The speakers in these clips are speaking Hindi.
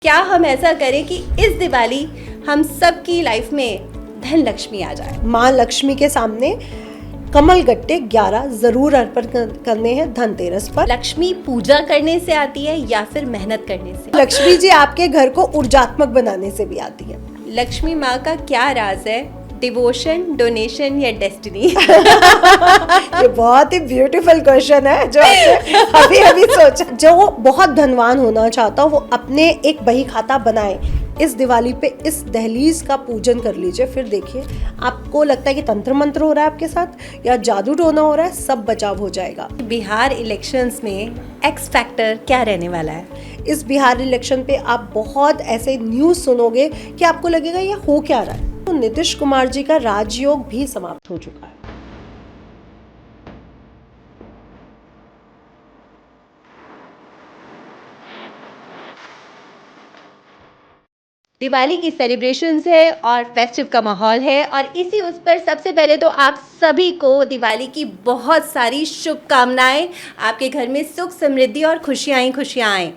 क्या हम ऐसा करें कि इस दिवाली हम सबकी लाइफ में धन लक्ष्मी आ जाए। माँ लक्ष्मी के सामने कमल गट्टे 11 जरूर अर्पण करने हैं धनतेरस पर। लक्ष्मी पूजा करने से आती है या फिर मेहनत करने से? लक्ष्मी जी आपके घर को ऊर्जात्मक बनाने से भी आती है। लक्ष्मी माँ का क्या राज है? डिवोशन, डोनेशन या डेस्टिनी? ये बहुत ही ब्यूटीफुल क्वेश्चन है जो आपने अभी सोचा। जो बहुत धनवान होना चाहता हो वो अपने एक बही खाता बनाए, इस दिवाली पे इस दहलीज का पूजन कर लीजिए। फिर देखिए आपको लगता है कि तंत्र मंत्र हो रहा है आपके साथ या जादू टोना हो रहा है, सब बचाव हो जाएगा। बिहार इलेक्शंस में एक्स फैक्टर क्या रहने वाला है? इस बिहार इलेक्शन पे आप बहुत ऐसे न्यूज़ सुनोगे कि आपको लगेगा ये हो क्या रहा है। तो नीतीश कुमार जी का राजयोग भी समाप्त हो चुका है। दिवाली की सेलिब्रेशंस है और फेस्टिव का माहौल है और इसी उस पर सबसे पहले तो आप सभी को दिवाली की बहुत सारी शुभकामनाएं। आपके घर में सुख समृद्धि और खुशियाँ ही खुशियाँ आएँ।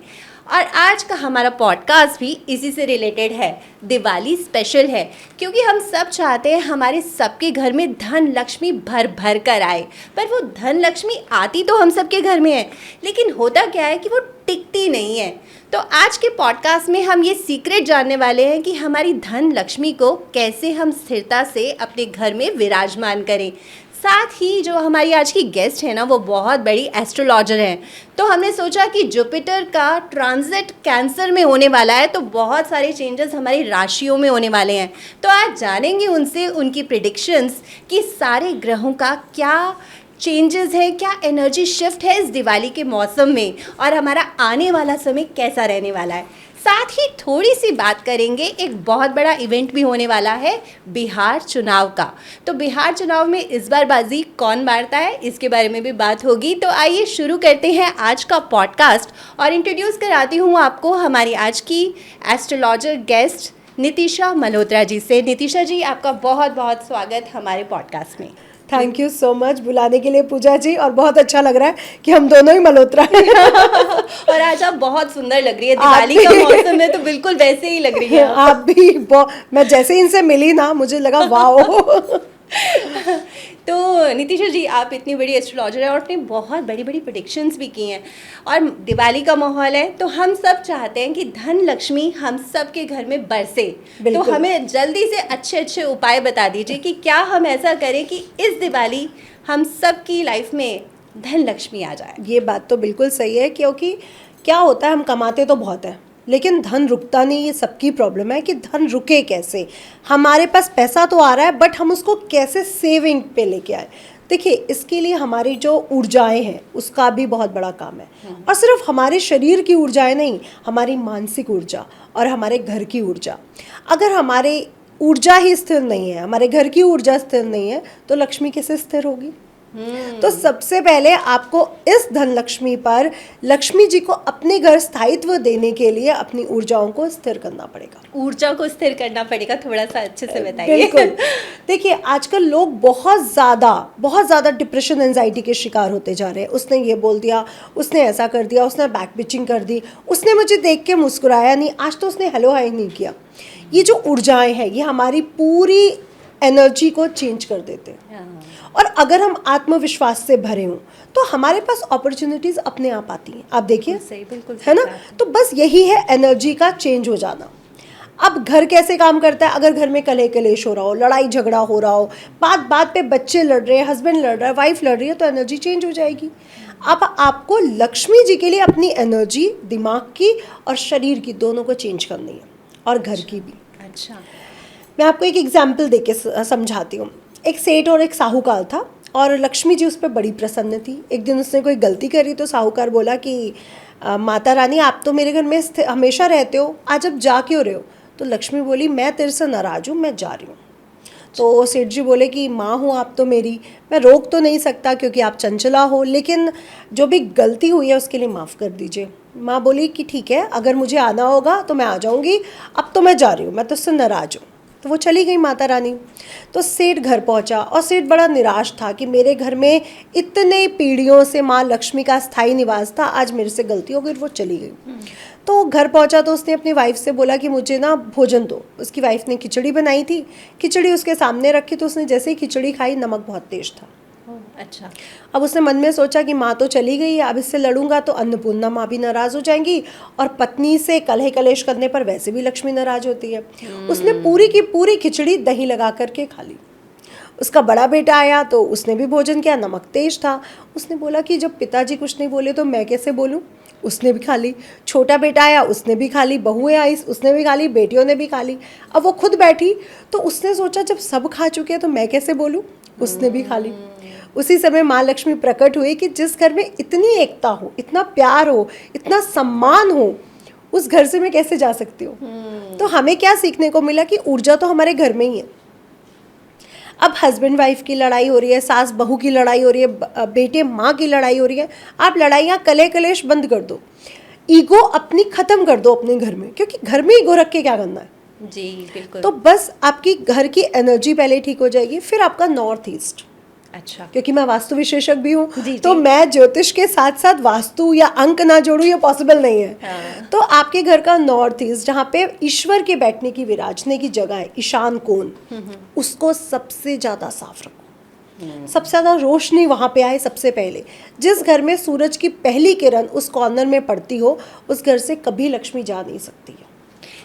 और आज का हमारा पॉडकास्ट भी इसी से रिलेटेड है। दिवाली स्पेशल है क्योंकि हम सब चाहते हैं हमारे सबके घर में धन लक्ष्मी भर भर कर आए। पर वो धन लक्ष्मी आती तो हम सबके घर में है, लेकिन होता क्या है कि वो टिकती नहीं है। तो आज के पॉडकास्ट में हम ये सीक्रेट जानने वाले हैं कि हमारी धन लक्ष्मी को कैसे हम स्थिरता से अपने घर में विराजमान करें। साथ ही जो हमारी आज की गेस्ट है ना, वो बहुत बड़ी एस्ट्रोलॉजर हैं। तो हमने सोचा कि जुपिटर का ट्रांजिट कैंसर में होने वाला है, तो बहुत सारे चेंजेस हमारी राशियों में होने वाले हैं। तो आज जानेंगे उनसे उनकी प्रेडिक्शंस कि सारे ग्रहों का क्या चेंजेस है, क्या एनर्जी शिफ्ट है इस दिवाली के मौसम में और हमारा आने वाला समय कैसा रहने वाला है। साथ ही थोड़ी सी बात करेंगे, एक बहुत बड़ा इवेंट भी होने वाला है बिहार चुनाव का। तो बिहार चुनाव में इस बार बाजी कौन मारता है, इसके बारे में भी बात होगी। तो आइए शुरू करते हैं आज का पॉडकास्ट और इंट्रोड्यूस कराती हूँ आपको हमारी आज की एस्ट्रोलॉजर गेस्ट नितिशा मल्होत्रा जी से। नितिशा जी, आपका बहुत बहुत स्वागत हमारे पॉडकास्ट में। थैंक यू सो मच बुलाने के लिए पूजा जी, और बहुत अच्छा लग रहा है कि हम दोनों ही मल्होत्रा हैं। और आज आप बहुत सुंदर लग रही है, दिवाली का मौसम है तो बिल्कुल वैसे ही लग रही है आप भी। मैं जैसे ही इनसे मिली ना, मुझे लगा वाओ। तो नितिशा जी, आप इतनी बड़ी एस्ट्रोलॉजर है और आपने बहुत बड़ी बड़ी प्रेडिक्शंस भी की हैं और दिवाली का माहौल है, तो हम सब चाहते हैं कि धन लक्ष्मी हम सब के घर में बरसे। तो हमें जल्दी से अच्छे अच्छे उपाय बता दीजिए कि क्या हम ऐसा करें कि इस दिवाली हम सब की लाइफ में धन लक्ष्मी आ जाए। ये बात तो बिल्कुल सही है, क्योंकि क्या होता है, हम कमाते तो बहुत है लेकिन धन रुकता नहीं। ये सबकी प्रॉब्लम है कि धन रुके कैसे। हमारे पास पैसा तो आ रहा है बट हम उसको कैसे सेविंग पे लेके आए। देखिए, इसके लिए हमारी जो ऊर्जाएं हैं उसका भी बहुत बड़ा काम है। और सिर्फ हमारे शरीर की ऊर्जाएं नहीं, हमारी मानसिक ऊर्जा और हमारे घर की ऊर्जा। अगर हमारे ऊर्जा ही स्थिर नहीं है, हमारे घर की ऊर्जा स्थिर नहीं है, तो लक्ष्मी कैसे स्थिर होगी। तो सबसे पहले आपको इस धन लक्ष्मी पर लक्ष्मी जी को अपने घर स्थायित्व देने के लिए अपनी ऊर्जाओं को स्थिर करना पड़ेगा। ऊर्जा को स्थिर करना पड़ेगा, थोड़ा सा अच्छे से बताइए। बिल्कुल। देखिए, आजकल लोग बहुत ज़्यादा डिप्रेशन एंजाइटी के शिकार होते जा रहे हैं। उसने ये बोल दिया, उसने ऐसा कर दिया, उसने बैक पिचिंग कर दी, उसने मुझे देख के मुस्कुराया नहीं, आज तो उसने हेलो हाई नहीं किया। ये जो ऊर्जाएं हैं ये हमारी पूरी एनर्जी को चेंज कर देते हैं। और अगर हम आत्मविश्वास से भरे हों तो हमारे पास अपॉर्चुनिटीज अपने आप आती हैं। आप देखिए, बिल्कुल है ना। तो बस यही है एनर्जी का चेंज हो जाना। अब घर कैसे काम करता है, अगर घर में कलह कलेश हो रहा हो, लड़ाई झगड़ा हो रहा हो, बात बात पे बच्चे लड़ रहे हैं, हस्बैंड लड़ रहा है, वाइफ लड़ रही है, तो एनर्जी चेंज हो जाएगी। अब आपको लक्ष्मी जी के लिए अपनी एनर्जी दिमाग की और शरीर की दोनों को चेंज करनी है, और घर की भी। अच्छा, मैं आपको एक एग्जाम्पल दे के समझाती हूँ। एक सेठ और एक साहूकार था और लक्ष्मी जी उस पर बड़ी प्रसन्न थी। एक दिन उसने कोई गलती करी तो साहूकार बोला कि माता रानी, आप तो मेरे घर में हमेशा रहते हो, आज अब जा क्यों रहे हो। तो लक्ष्मी बोली, मैं तेरे से नाराज़ हूँ, मैं जा रही हूँ। तो सेठ जी बोले कि माँ हूँ आप तो मेरी, मैं रोक तो नहीं सकता क्योंकि आप चंचला हो, लेकिन जो भी गलती हुई है उसके लिए माफ़ कर दीजिए। माँ बोली कि ठीक है, अगर मुझे आना होगा तो मैं आ जाऊँगी, अब तो मैं जा रही हूँ, मैं तो उससे नाराज़ हूँ। तो वो चली गई माता रानी। तो सेठ घर पहुंचा और सेठ बड़ा निराश था कि मेरे घर में इतने पीढ़ियों से माँ लक्ष्मी का स्थायी निवास था, आज मेरे से गलती हो गई, वो चली गई। तो घर पहुंचा तो उसने अपनी वाइफ से बोला कि मुझे ना भोजन दो। उसकी वाइफ ने खिचड़ी बनाई थी, खिचड़ी उसके सामने रखी, तो उसने जैसे ही खिचड़ी खाई नमक बहुत तेज था। अच्छा। अब उसने मन में सोचा कि माँ तो चली गई है, अब इससे लड़ूंगा तो अन्नपूर्णा माँ भी नाराज़ हो जाएंगी, और पत्नी से कलह कलेश करने पर वैसे भी लक्ष्मी नाराज होती है। उसने पूरी की पूरी खिचड़ी दही लगा करके खा ली। उसका बड़ा बेटा आया तो उसने भी भोजन किया, नमक तेज था। उसने बोला कि जब पिताजी कुछ नहीं बोले तो मैं कैसे बोलूं, उसने भी खा ली। छोटा बेटा आया, उसने भी खा ली। बहुएं आई, उसने भी खा ली। बेटियों ने भी खा ली। अब वो खुद बैठी तो उसने सोचा जब सब खा चुके हैं तो मैं कैसे बोलूं, उसने भी खा ली। उसी समय माँ लक्ष्मी प्रकट हुई कि जिस घर में इतनी एकता हो, इतना प्यार हो, इतना सम्मान हो, उस घर से मैं कैसे जा सकती हूँ। तो हमें क्या सीखने को मिला कि ऊर्जा तो हमारे घर में ही है। अब हस्बैंड वाइफ की लड़ाई हो रही है, सास बहू की लड़ाई हो रही है, बेटे माँ की लड़ाई हो रही है, आप लड़ाइयाँ कलह कलेश बंद कर दो, ईगो अपनी खत्म कर दो अपने घर में, क्योंकि घर में ईगो रख के क्या करना है। जी बिल्कुल। तो बस आपकी घर की एनर्जी पहले ठीक हो जाएगी, फिर आपका नॉर्थ ईस्ट। अच्छा। क्योंकि मैं वास्तु विशेषज्ञ भी हूँ, जी, तो जी। मैं ज्योतिष के साथ साथ वास्तु या अंक ना जोड़ूं, ये पॉसिबल नहीं है। हाँ। तो आपके घर का नॉर्थ ईस्ट, जहाँ पे ईश्वर के बैठने की विराजने की जगह है, ईशान कोण, उसको सबसे ज़्यादा साफ रखो। सबसे ज़्यादा रोशनी वहाँ पे आए सबसे पहले। जिस घर में सूरज की पहली किरण उस कॉर्नर में पड़ती हो, उस घर से कभी लक्ष्मी जा नहीं सकती है।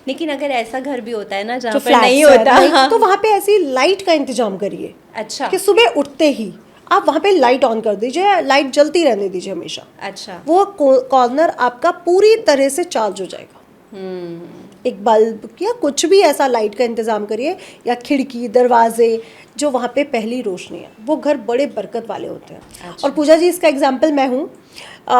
लेकिन अगर ऐसा घर भी होता है ना जहाँ जो पर फ्लैट्स नहीं है, होता, तो वहाँ पे ऐसी लाइट का इंतजाम करिए अच्छा। कि सुबह उठते ही आप वहाँ पे लाइट ऑन कर दीजिए, लाइट जलती रहने दीजिए हमेशा। अच्छा। वो कॉर्नर आपका पूरी तरह से चार्ज हो जाएगा। एक बल्ब या कुछ भी ऐसा लाइट का इंतजाम करिए, या खिड़की दरवाजे, जो वहाँ पे पहली रोशनी है, वो घर बड़े बरकत वाले होते हैं। अच्छा। और पूजा जी, इसका एग्जाम्पल मैं हूँ।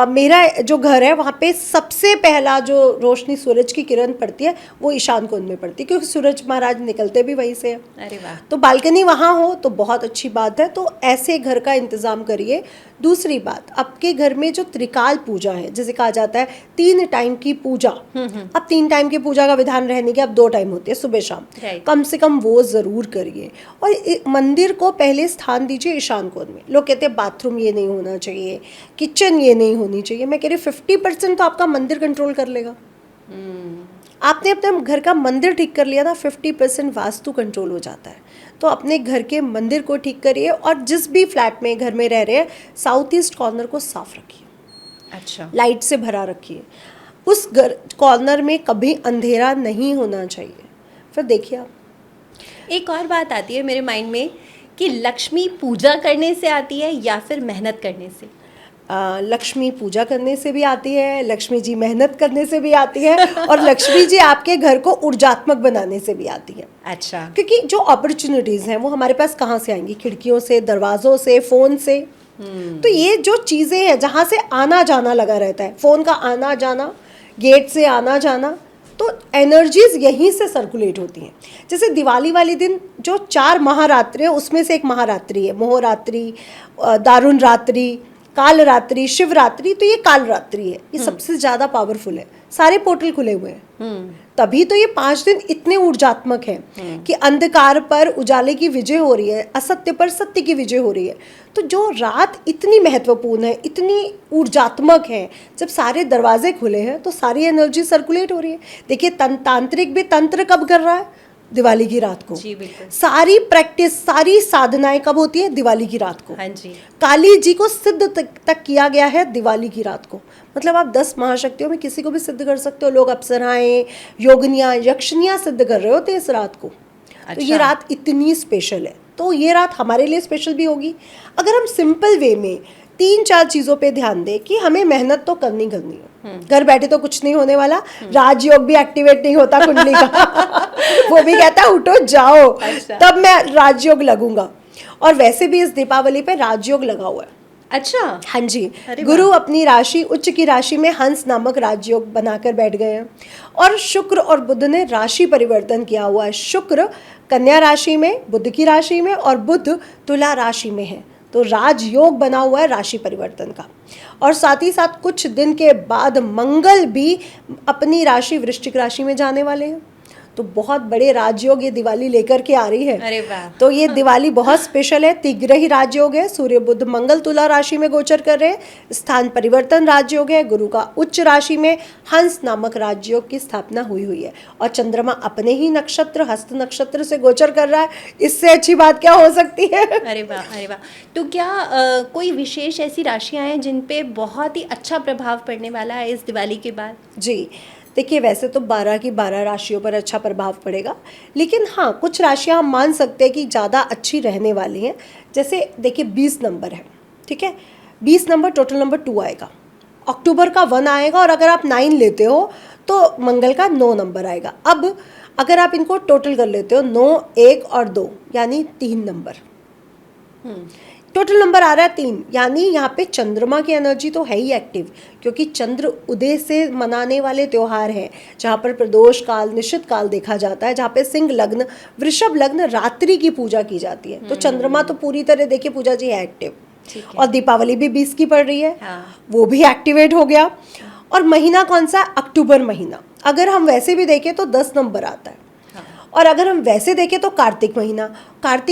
मेरा जो घर है वहाँ पे सबसे पहला जो रोशनी सूरज की किरण पड़ती है वो ईशान कोण में पड़ती है, क्योंकि सूरज महाराज निकलते भी वहीं से हैं। अरे वाह। तो बालकनी वहाँ हो तो बहुत अच्छी बात है। तो ऐसे घर का इंतज़ाम करिए। दूसरी बात, आपके घर में जो त्रिकाल पूजा है, जिसे कहा जाता है 3 टाइम की पूजा, अब 3 टाइम की पूजा का विधान रहने के अब 2 टाइम होती है, सुबह शाम। Right. कम से कम वो ज़रूर करिए। और मंदिर को पहले स्थान दीजिए ईशान कोण में। लोग कहते हैं बाथरूम ये नहीं होना चाहिए, किचन ये नहीं होनी चाहिए। मैं कह रही 50% तो आपका मंदिर कंट्रोल कर लेगा। आपने अपने घर का मंदिर ठीक कर लिया ना, 50% वास्तु कंट्रोल हो जाता है। तो अपने घर के मंदिर को ठीक करिए, और जिस भी फ्लैट में घर में रह रहे हैं, साउथ ईस्ट कॉर्नर को साफ रखिए, अच्छा। लाइट से भरा रखिए। उस घर कॉर्नर में कभी अंधेरा नहीं होना चाहिए। फिर देखिए आप। एक और बात आती है मेरे माइंड में कि लक्ष्मी पूजा करने से आती है या फिर मेहनत करने से? लक्ष्मी पूजा करने से भी आती है, लक्ष्मी जी मेहनत करने से भी आती है, और लक्ष्मी जी आपके घर को ऊर्जात्मक बनाने से भी आती है। अच्छा। क्योंकि जो अपॉर्चुनिटीज़ हैं वो हमारे पास कहाँ से आएंगी? खिड़कियों से, दरवाज़ों से, फ़ोन से। तो ये जो चीज़ें हैं जहाँ से आना जाना लगा रहता है, फ़ोन का आना जाना, गेट से आना जाना, तो एनर्जीज यहीं से सर्कुलेट होती हैं। जैसे दिवाली वाले दिन जो 4 महारात्रि है, उसमें से एक महारात्रि है मोहरात्रि, दारुण रात्रि, काल रात्रि, शिवरात्रि। तो ये काल रात्रि है, ये सबसे ज़्यादा पावरफुल है। सारे पोर्टल खुले हुए हैं, तभी तो ये 5 दिन इतने ऊर्जात्मक हैं कि अंधकार पर उजाले की विजय हो रही है, असत्य पर सत्य की विजय हो रही है। तो जो रात इतनी महत्वपूर्ण है, इतनी ऊर्जात्मक है, जब सारे दरवाजे खुले हैं तो सारी एनर्जी सर्कुलेट हो रही है। देखिए तांत्रिक भी तंत्र कब कर रहा है? दिवाली की रात को। जी बिल्कुल। सारी प्रैक्टिस, सारी साधनाएं कब होती है? दिवाली की रात को। हाँ जी। काली जी को सिद्ध तक किया गया है दिवाली की रात को। मतलब आप 10 महाशक्तियों में किसी को भी सिद्ध कर सकते हो। लोग अप्सराएं, योगिनियाँ, यक्षिनियाँ सिद्ध कर रहे होते हैं इस रात को। तो ये रात इतनी स्पेशल है, तो ये रात हमारे लिए स्पेशल भी होगी। अगर हम सिंपल वे में 3-4 चीज़ों पे ध्यान दें कि हमें मेहनत तो करनी है, घर बैठे तो कुछ नहीं होने वाला, राजयोग भी एक्टिवेट नहीं होता कुंडली का वो भी कहता है उठो जाओ। अच्छा। तब मैं राजयोग लगूंगा। और वैसे भी इस दीपावली पे राजयोग लगा हुआ है। अच्छा। हाँ जी, अरे गुरु अपनी राशि उच्च की राशि में हंस नामक राजयोग बनाकर बैठ गए हैं, और शुक्र और बुध ने राशि परिवर्तन किया हुआ है। शुक्र कन्या राशि में, बुध की राशि में, और बुध तुला राशि में है। तो राजयोग बना हुआ है राशि परिवर्तन का। और साथ ही साथ कुछ दिन के बाद मंगल भी अपनी राशि वृश्चिक राशि में जाने वाले हैं। तो बहुत बड़े राजयोग ये दिवाली लेकर के आ रही है। अरे वाह। तो ये दिवाली बहुत स्पेशल है। तिग्रही राजयोग है, सूर्य बुध मंगल तुला राशि में गोचर कर रहे हैं। स्थान परिवर्तन राजयोग है, गुरु का उच्च राशि में हंस नामक राजयोग की स्थापना हुई है और चंद्रमा अपने ही नक्षत्र हस्त नक्षत्र से गोचर कर रहा है। इससे अच्छी बात क्या हो सकती है। अरे वाह, अरे वाह। तो क्या कोई विशेष ऐसी राशियां हैं जिन पे बहुत ही अच्छा प्रभाव पड़ने वाला है इस दिवाली के बाद? जी देखिए, वैसे तो 12 की 12 राशियों पर अच्छा प्रभाव पड़ेगा, लेकिन हाँ कुछ राशियां हम मान सकते हैं कि ज़्यादा अच्छी रहने वाली हैं। जैसे देखिए 20 नंबर है, ठीक है, 20 नंबर टोटल नंबर 2 आएगा, अक्टूबर का 1 आएगा और अगर आप 9 लेते हो तो मंगल का 9 नंबर आएगा। अब अगर आप इनको टोटल कर लेते हो 9, 1 और 2 यानी 3 नंबर, टोटल नंबर आ रहा है 3, यानी यहाँ पे चंद्रमा की एनर्जी तो है ही एक्टिव, क्योंकि चंद्र उदय से मनाने वाले त्योहार हैं जहाँ पर प्रदोष काल निश्चित काल देखा जाता है, जहाँ पे सिंह लग्न वृषभ लग्न रात्रि की पूजा की जाती है। तो चंद्रमा तो पूरी तरह देखिए पूजा जी है एक्टिव। और दीपावली भी 20 की पड़ रही है, वो भी एक्टिवेट हो गया। और महीना कौन सा? अक्टूबर महीना। अगर हम वैसे भी देखें तो 10 नंबर आता है, और अगर हम वैसे देखें तो कार्तिक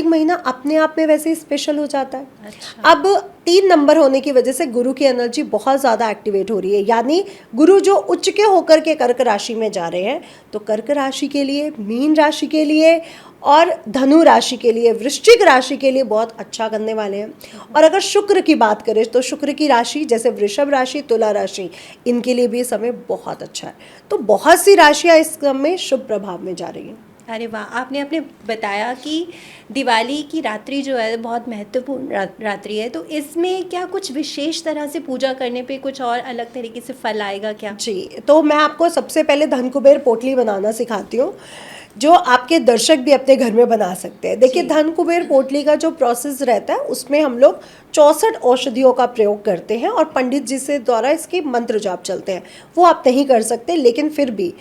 महीना अपने आप में वैसे ही स्पेशल हो जाता है। अच्छा। अब 3 नंबर होने की वजह से गुरु की एनर्जी बहुत ज़्यादा एक्टिवेट हो रही है, यानी गुरु जो उच्च के होकर के कर्क राशि में जा रहे हैं, तो कर्क राशि के लिए, मीन राशि के लिए और धनु राशि के लिए, वृश्चिक राशि के लिए बहुत अच्छा करने वाले हैं। और अगर शुक्र की बात करें तो शुक्र की राशि जैसे वृषभ राशि, तुला राशि, इनके लिए भी समय बहुत अच्छा है। तो बहुत सी राशियाँ इस क्रम में शुभ प्रभाव में जा रही हैं। अरे वाह, आपने बताया कि दिवाली की रात्रि जो है बहुत महत्वपूर्ण रात्रि है, तो इसमें क्या कुछ विशेष तरह से पूजा करने पे कुछ और अलग तरीके से फल आएगा क्या? जी, तो मैं आपको सबसे पहले धन कुबेर पोटली बनाना सिखाती हूँ, जो आपके दर्शक भी अपने घर में बना सकते हैं। देखिए धन कुबेर पोटली का जो प्रोसेस रहता है उसमें हम लोग 64 औषधियों का प्रयोग करते हैं और पंडित जी से द्वारा इसके मंत्र जाप चलते हैं। वो आप नहीं कर सकते, लेकिन फिर भी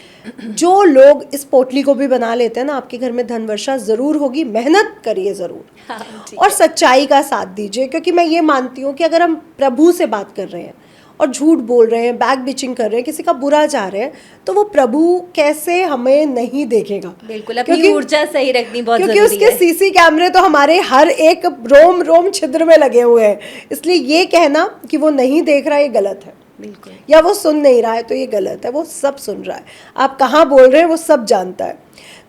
जो लोग इस पोटली को भी बना लेते हैं ना, आपके घर में धन वर्षा ज़रूर होगी। मेहनत करिए ज़रूर। हाँ, और सच्चाई का साथ दीजिए, क्योंकि मैं ये मानती हूँ कि अगर हम प्रभु से बात कर रहे हैं और झूठ बोल रहे हैं, बैक बिचिंग कर रहे हैं, किसी का बुरा चाह रहे हैं, तो वो प्रभु कैसे हमें नहीं देखेगा। बिल्कुल, अपनी ऊर्जा सही रखनी बहुत जरूरी है, क्योंकि उसके सीसी कैमरे तो हमारे हर एक रोम रोम छिद्र में लगे हुए हैं। इसलिए ये कहना कि वो नहीं देख रहा है, ये गलत है। बिल्कुल। या वो सुन नहीं रहा है तो ये गलत है, वो सब सुन रहा है। आप कहाँ बोल रहे हैं वो सब जानता है।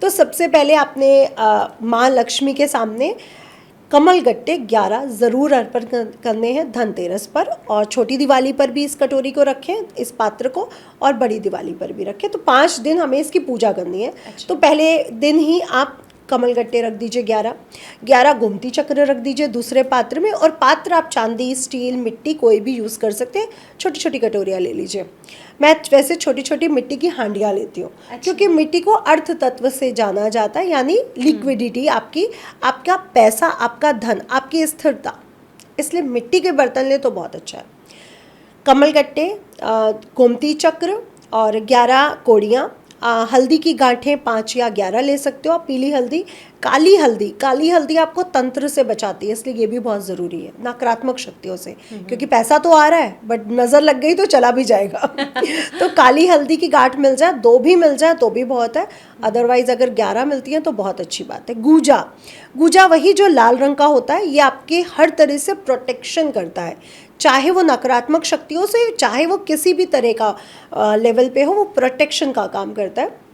तो सबसे पहले आपने माँ लक्ष्मी के सामने कमल गट्टे 11 ज़रूर अर्पण करने हैं धनतेरस पर, और छोटी दिवाली पर भी इस कटोरी को रखें, इस पात्र को, और बड़ी दिवाली पर भी रखें। तो 5 दिन हमें इसकी पूजा करनी है। अच्छा। तो पहले दिन ही आप कमल गट्टे रख दीजिए 11 गोमती चक्र रख दीजिए दूसरे पात्र में, और पात्र आप चांदी, स्टील, मिट्टी कोई भी यूज़ कर सकते हैं। छोटी छोटी कटोरियाँ ले लीजिए। मैं वैसे छोटी छोटी मिट्टी की हांडियाँ लेती हूँ। अच्छा। क्योंकि मिट्टी को अर्थ तत्व से जाना जाता है, यानी लिक्विडिटी, आपका पैसा, आपका धन, आपकी स्थिरता, इसलिए मिट्टी के बर्तन ले तो बहुत अच्छा है। कमल गट्टे, गोमती चक्र और 11 कोड़ियाँ, हल्दी की गांठें 5 या 11 ले सकते हो आप। पीली हल्दी, काली हल्दी आपको तंत्र से बचाती है, इसलिए ये भी बहुत ज़रूरी है, नकारात्मक शक्तियों से। क्योंकि पैसा तो आ रहा है बट नज़र लग गई तो चला भी जाएगा। तो काली हल्दी की गांठ मिल जाए, 2 भी मिल जाए तो भी बहुत है, अदरवाइज़ अगर 11 मिलती हैं तो बहुत अच्छी बात है। गूजा वही जो लाल रंग का होता है, ये आपके हर तरह से प्रोटेक्शन करता है, चाहे वो नकारात्मक शक्तियों से, चाहे वो किसी भी तरह का लेवल पे हो, वो प्रोटेक्शन का काम करता है।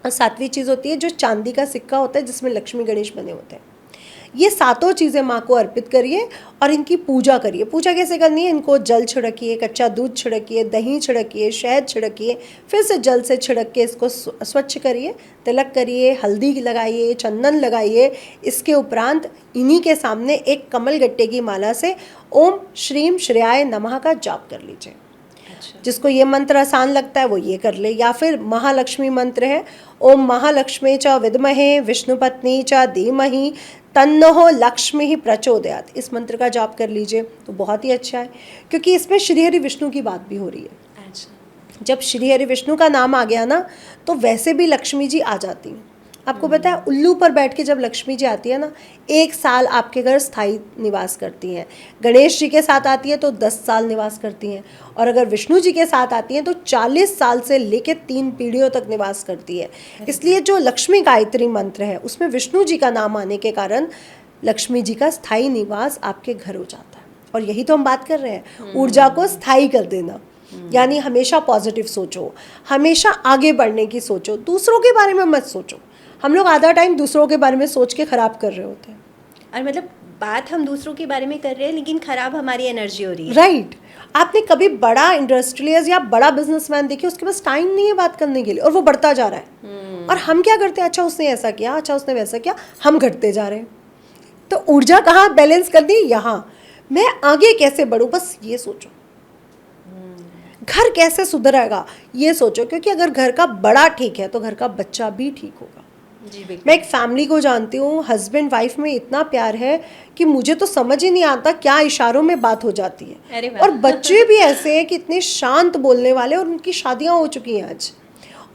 और 7वीं चीज़ होती है जो चांदी का सिक्का होता है जिसमें लक्ष्मी गणेश बने होते हैं। ये सातों चीज़ें माँ को अर्पित करिए और इनकी पूजा करिए। पूजा कैसे करनी है? इनको जल छिड़किए, कच्चा दूध छिड़किए, दही छिड़किए, शहद छिड़किए, फिर से जल से छिड़क के इसको स्वच्छ करिए, तिलक करिए, हल्दी लगाइए, चंदन लगाइए। इसके उपरांत इन्हीं के सामने एक कमल गट्टे की माला से ओम श्रीम श्रेयाय नमः का जाप कर लीजिए। जिसको ये मंत्र आसान लगता है वो ये कर ले, या फिर महालक्ष्मी मंत्र है, ओम महालक्ष्मी च विद्महे विष्णुपत्नी च धीमहि तन्नो लक्ष्मी प्रचोदयात्, इस मंत्र का जाप कर लीजिए तो बहुत ही अच्छा है, क्योंकि इसमें श्री हरि विष्णु की बात भी हो रही है। अच्छा। जब श्री हरि विष्णु का नाम आ गया ना तो वैसे भी लक्ष्मी जी आ जाती हैं, आपको पता है उल्लू पर बैठ के जब लक्ष्मी जी आती है ना, 1 साल आपके घर स्थायी निवास करती हैं। गणेश जी के साथ आती है तो 10 साल निवास करती हैं, और अगर विष्णु जी के साथ आती हैं तो 40 साल से लेकर 3 पीढ़ियों तक निवास करती है। इसलिए जो लक्ष्मी गायत्री मंत्र है उसमें विष्णु जी का नाम आने के कारण लक्ष्मी जी का स्थायी निवास आपके घर हो जाता है। और यही तो हम बात कर रहे हैं, ऊर्जा को स्थायी कर देना। यानी हमेशा पॉजिटिव सोचो, हमेशा आगे बढ़ने की सोचो, दूसरों के बारे में मत सोचो। हम लोग आधा टाइम दूसरों के बारे में सोच के ख़राब कर रहे होते हैं। और मतलब बात हम दूसरों के बारे में कर रहे हैं लेकिन ख़राब हमारी एनर्जी हो रही है। राइट। आपने कभी बड़ा इंडस्ट्रियलिस्ट या बड़ा बिजनेसमैन देखिए, उसके पास टाइम नहीं है बात करने के लिए, और वो बढ़ता जा रहा है। और हम क्या करते हैं, अच्छा उसने ऐसा किया, अच्छा उसने वैसा किया, हम घटते जा रहे हैं। तो ऊर्जा कहाँ बैलेंस कर दी, यहाँ मैं आगे कैसे बढ़ूँ, बस ये सोचो। घर कैसे सुधरेगा ये सोचो, क्योंकि अगर घर का बड़ा ठीक है तो घर का बच्चा भी ठीक होगा। जी बिल्कुल। मैं एक फैमिली को जानती हूँ, हस्बैंड वाइफ में इतना प्यार है कि मुझे तो समझ ही नहीं आता क्या इशारों में बात हो जाती है। अरे वाह। और बच्चे भी ऐसे हैं कि इतने शांत बोलने वाले, और उनकी शादियाँ हो चुकी हैं आज,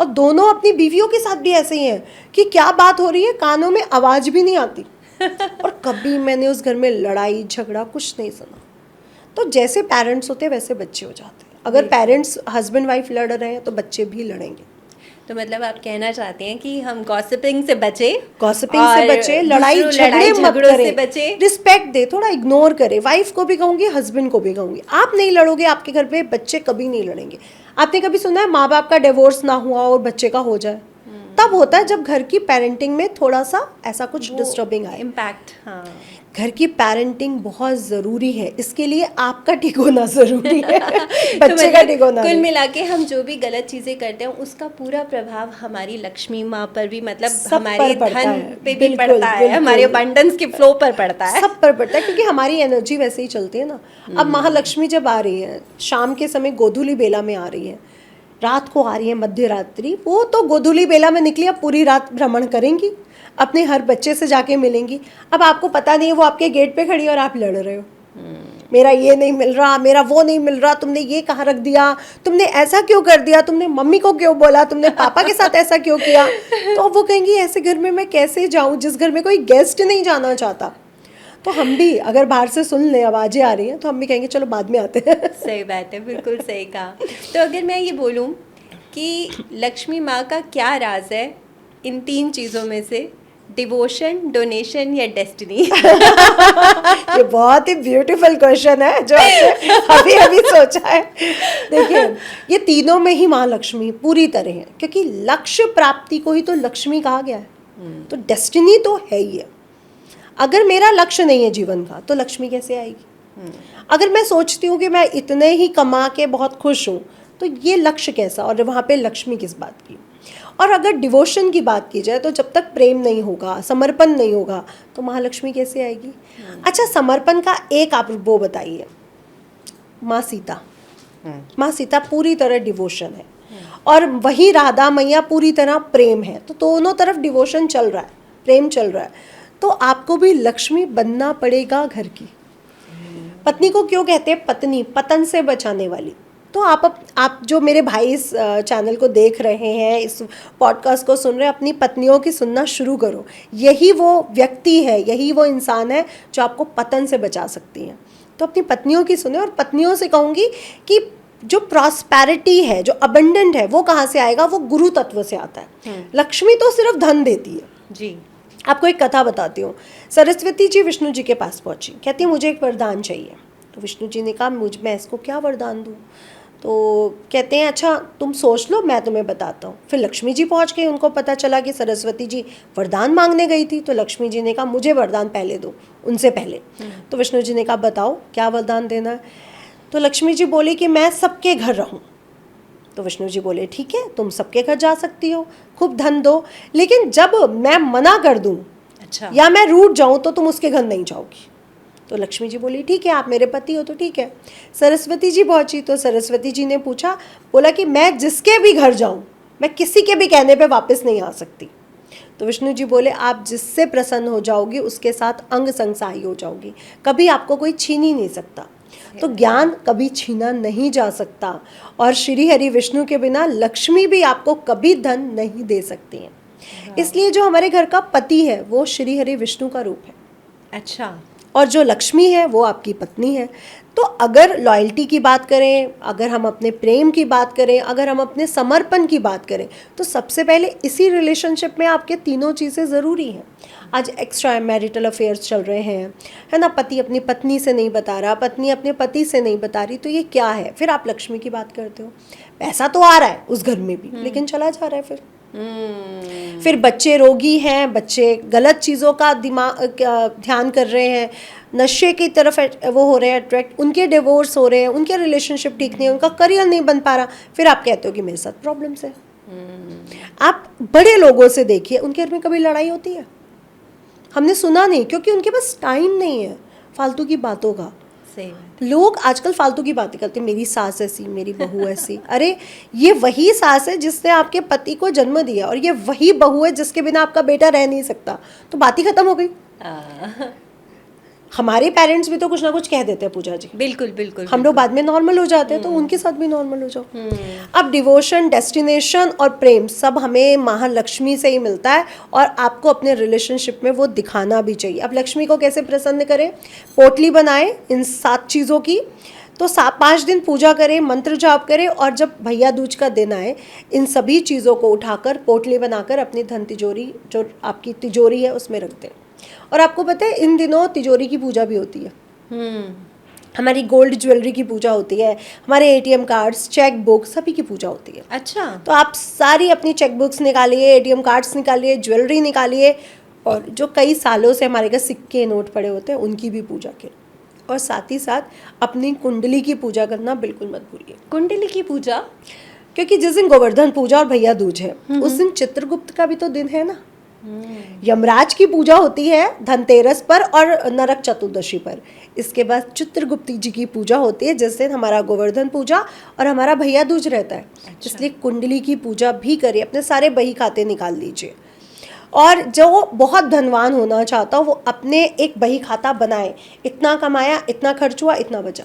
और दोनों अपनी बीवियों के साथ भी ऐसे ही हैं कि क्या बात हो रही है कानों में आवाज़ भी नहीं आती। और कभी मैंने उस घर में लड़ाई झगड़ा कुछ नहीं सुना। तो जैसे पेरेंट्स होते हैं वैसे बच्चे हो जाते हैं। अगर पेरेंट्स हस्बैंड वाइफ लड़ रहे हैं तो बच्चे भी लड़ेंगे। तो मतलब आप कहना चाहते हैं कि हम गॉसिपिंग से बचे, गॉसिपिंग से बचे, लड़ाई झगड़े मत झगड़ों से करें, बचे। रिस्पेक्ट दे, थोड़ा इग्नोर करे। वाइफ को भी कहूंगी, हस्बैंड को भी कहूंगी, आप नहीं लड़ोगे आपके घर पे बच्चे कभी नहीं लड़ेंगे। आपने कभी सुना है माँ बाप का डिवोर्स ना हुआ और बच्चे का हो जाए? तब होता है जब घर की पेरेंटिंग में थोड़ा सा ऐसा कुछ डिस्टर्बिंग आए। इम्पैक्ट। हाँ, घर की पेरेंटिंग बहुत ज़रूरी है, इसके लिए आपका ठीक होना ज़रूरी है। तो बच्चे का ठीक होना कुल नहीं। मिला के हम जो भी गलत चीजें करते हैं उसका पूरा प्रभाव हमारी लक्ष्मी माँ पर भी, मतलब सब हमारे पर पड़ता धन है। पे भी बिल्कुल, पड़ता है, बिल्कुल। हमारे अबंडेंस के फ्लो पर पड़ता है। सब पर पड़ता है, क्योंकि हमारी एनर्जी वैसे ही चलती है ना। अब महालक्ष्मी जब आ रही है, शाम के समय गोधूली बेला में आ रही है, रात को आ रही है मध्य रात्रि, वो तो गोधूली बेला में निकली, अब पूरी रात भ्रमण करेंगी, अपने हर बच्चे से जाके मिलेंगी। अब आपको पता नहीं है वो आपके गेट पे खड़ी है और आप लड़ रहे हो, मेरा ये नहीं मिल रहा, मेरा वो नहीं मिल रहा, तुमने ये कहाँ रख दिया, तुमने ऐसा क्यों कर दिया, तुमने मम्मी को क्यों बोला, तुमने पापा के साथ ऐसा क्यों किया। तो वो कहेंगी ऐसे घर में मैं कैसे जाऊँ जिस घर में कोई गेस्ट नहीं जाना चाहता। तो हम भी अगर बाहर से सुन ले आवाज़ें आ रही हैं तो हम भी कहेंगे चलो बाद में आते हैं। सही बात है, बिल्कुल सही कहा। तो अगर मैं ये बोलूँ कि लक्ष्मी माँ का क्या राज है इन 3 चीज़ों में से, डिवोशन, डोनेशन या डेस्टिनी? ये बहुत ही ब्यूटीफुल क्वेश्चन है जो आपने अभी अभी सोचा है। देखिए, ये तीनों में ही माँ लक्ष्मी पूरी तरह है, क्योंकि लक्ष्य प्राप्ति को ही तो लक्ष्मी कहा गया है। तो डेस्टिनी तो है ही है। अगर मेरा लक्ष्य नहीं है जीवन का तो लक्ष्मी कैसे आएगी? अगर मैं सोचती हूँ कि मैं इतने ही कमा के बहुत खुश हूँ तो ये लक्ष्य कैसा, और वहाँ पे लक्ष्मी किस बात की? और अगर डिवोशन की बात की जाए तो जब तक प्रेम नहीं होगा, समर्पण नहीं होगा, तो महालक्ष्मी कैसे आएगी? अच्छा, समर्पण का एक आप वो बताइए। माँ सीता, माँ सीता पूरी तरह डिवोशन है, और वही राधा मैया पूरी तरह प्रेम है। तो दोनों तरफ डिवोशन चल रहा है, प्रेम चल रहा है। तो आपको भी लक्ष्मी बनना पड़ेगा घर की। पत्नी को क्यों कहते हैं पत्नी? पतन से बचाने वाली। तो आप जो मेरे भाई इस चैनल को देख रहे हैं, इस पॉडकास्ट को सुन रहे हैं, अपनी पत्नियों की सुनना शुरू करो। यही वो व्यक्ति है, यही वो इंसान है जो आपको पतन से बचा सकती है। तो अपनी पत्नियों की सुने, और पत्नियों से कहूँगी कि जो प्रॉस्पेरिटी है, जो अबंडेंट है, वो कहाँ से आएगा? वो गुरु तत्व से आता है। लक्ष्मी तो सिर्फ धन देती है। जी। आपको एक कथा बताती हूँ। सरस्वती जी विष्णु जी के पास पहुँची, कहती है मुझे एक वरदान चाहिए। तो विष्णु जी ने कहा मैं इसको क्या वरदान दूँ? तो कहते हैं अच्छा तुम सोच लो, मैं तुम्हें बताता हूँ। फिर लक्ष्मी जी पहुँच गई, उनको पता चला कि सरस्वती जी वरदान मांगने गई थी। तो लक्ष्मी जी ने कहा मुझे वरदान पहले दो, उनसे पहले। तो विष्णु जी ने कहा बताओ क्या वरदान देना है? तो लक्ष्मी जी बोली कि मैं सबके घर रहूँ। तो विष्णु जी बोले ठीक है, तुम सबके घर जा सकती हो, खूब धन दो, लेकिन जब मैं मना कर दूँ अच्छा, या मैं रूठ जाऊँ तो तुम उसके घर नहीं जाओगी। तो लक्ष्मी जी बोली ठीक है, आप मेरे पति हो तो ठीक है। सरस्वती जी पहुंची तो सरस्वती जी ने पूछा, बोला कि मैं जिसके भी घर जाऊं, मैं किसी के भी कहने पे वापस नहीं आ सकती। तो विष्णु जी बोले आप जिससे प्रसन्न हो जाओगी उसके साथ अंग संग सहाय हो जाओगी, कभी आपको कोई छीन ही नहीं सकता। तो ज्ञान कभी छीना नहीं जा सकता, और श्री हरि विष्णु के बिना लक्ष्मी भी आपको कभी धन नहीं दे सकती हैं। इसलिए जो हमारे घर का पति है वो श्री हरि विष्णु का रूप है, अच्छा, और जो लक्ष्मी है वो आपकी पत्नी है। तो अगर लॉयल्टी की बात करें, अगर हम अपने प्रेम की बात करें, अगर हम अपने समर्पण की बात करें, तो सबसे पहले इसी रिलेशनशिप में आपके तीनों चीज़ें ज़रूरी हैं। आज एक्स्ट्रा मैरिटल अफेयर्स चल रहे हैं, है ना, पति अपनी पत्नी से नहीं बता रहा, पत्नी अपने पति से नहीं बता रही, तो ये क्या है? फिर आप लक्ष्मी की बात करते हो। पैसा तो आ रहा है उस घर में भी, लेकिन चला जा रहा है। फिर बच्चे रोगी हैं, बच्चे गलत चीज़ों का ध्यान कर रहे हैं, नशे की तरफ वो हो रहे हैं अट्रैक्ट, उनके डिवोर्स हो रहे हैं, उनके रिलेशनशिप ठीक नहीं है, उनका करियर नहीं बन पा रहा, फिर आप कहते हो कि मेरे साथ प्रॉब्लम्स है। आप बड़े लोगों से देखिए, उनके घर में कभी लड़ाई होती है? हमने सुना नहीं, क्योंकि उनके पास टाइम नहीं है फालतू की बातों का। लोग आजकल फालतू की बातें करते हैं, मेरी सास ऐसी, मेरी बहू ऐसी। अरे ये वही सास है जिसने आपके पति को जन्म दिया, और ये वही बहू है जिसके बिना आपका बेटा रह नहीं सकता, तो बात ही खत्म हो गई। हमारे पेरेंट्स भी तो कुछ ना कुछ कह देते हैं पूजा जी, बिल्कुल बिल्कुल, हम लोग बाद में नॉर्मल हो जाते हैं, तो उनके साथ भी नॉर्मल हो जाओ। अब डिवोशन, डेस्टिनेशन और प्रेम सब हमें महालक्ष्मी से ही मिलता है, और आपको अपने रिलेशनशिप में वो दिखाना भी चाहिए। अब लक्ष्मी को कैसे प्रसन्न करें? पोटली बनाए इन 7 चीज़ों की, तो 5 दिन पूजा करें, मंत्र जाप करें, और जब भैया दूज का दिन आए इन सभी चीज़ों को उठाकर पोटली बनाकर अपनी धन तिजोरी, जो आपकी तिजोरी है, उसमें रख दें। और आपको पता है इन दिनों तिजोरी की पूजा भी होती है, हमारी गोल्ड ज्वेलरी की पूजा होती है, हमारे ATM कार्ड्स, चेक बुक, सभी की पूजा होती है। अच्छा, तो आप सारी अपनी चेक बुक्स निकालिए, ATM कार्ड्स निकालिए, ज्वेलरी निकालिए, और जो कई सालों से हमारे घर सिक्के नोट पड़े होते हैं उनकी भी पूजा करें। और साथ ही साथ अपनी कुंडली की पूजा करना बिल्कुल मत भूलिए। कुंडली की पूजा? क्योंकि जिस दिन गोवर्धन पूजा और भैया दूज है, उस दिन चित्रगुप्त का भी तो दिन है ना। यमराज की पूजा होती है धनतेरस पर और नरक चतुर्दशी पर। इसके बाद चित्रगुप्त जी की पूजा होती है, जिस दिन हमारा गोवर्धन पूजा और हमारा भैया दूज रहता है। अच्छा। इसलिए कुंडली की पूजा भी करिए, अपने सारे बही खाते निकाल लीजिए। और जो बहुत धनवान होना चाहता हो वो अपने एक बही खाता बनाए, इतना कमाया, इतना खर्च हुआ, इतना बचा।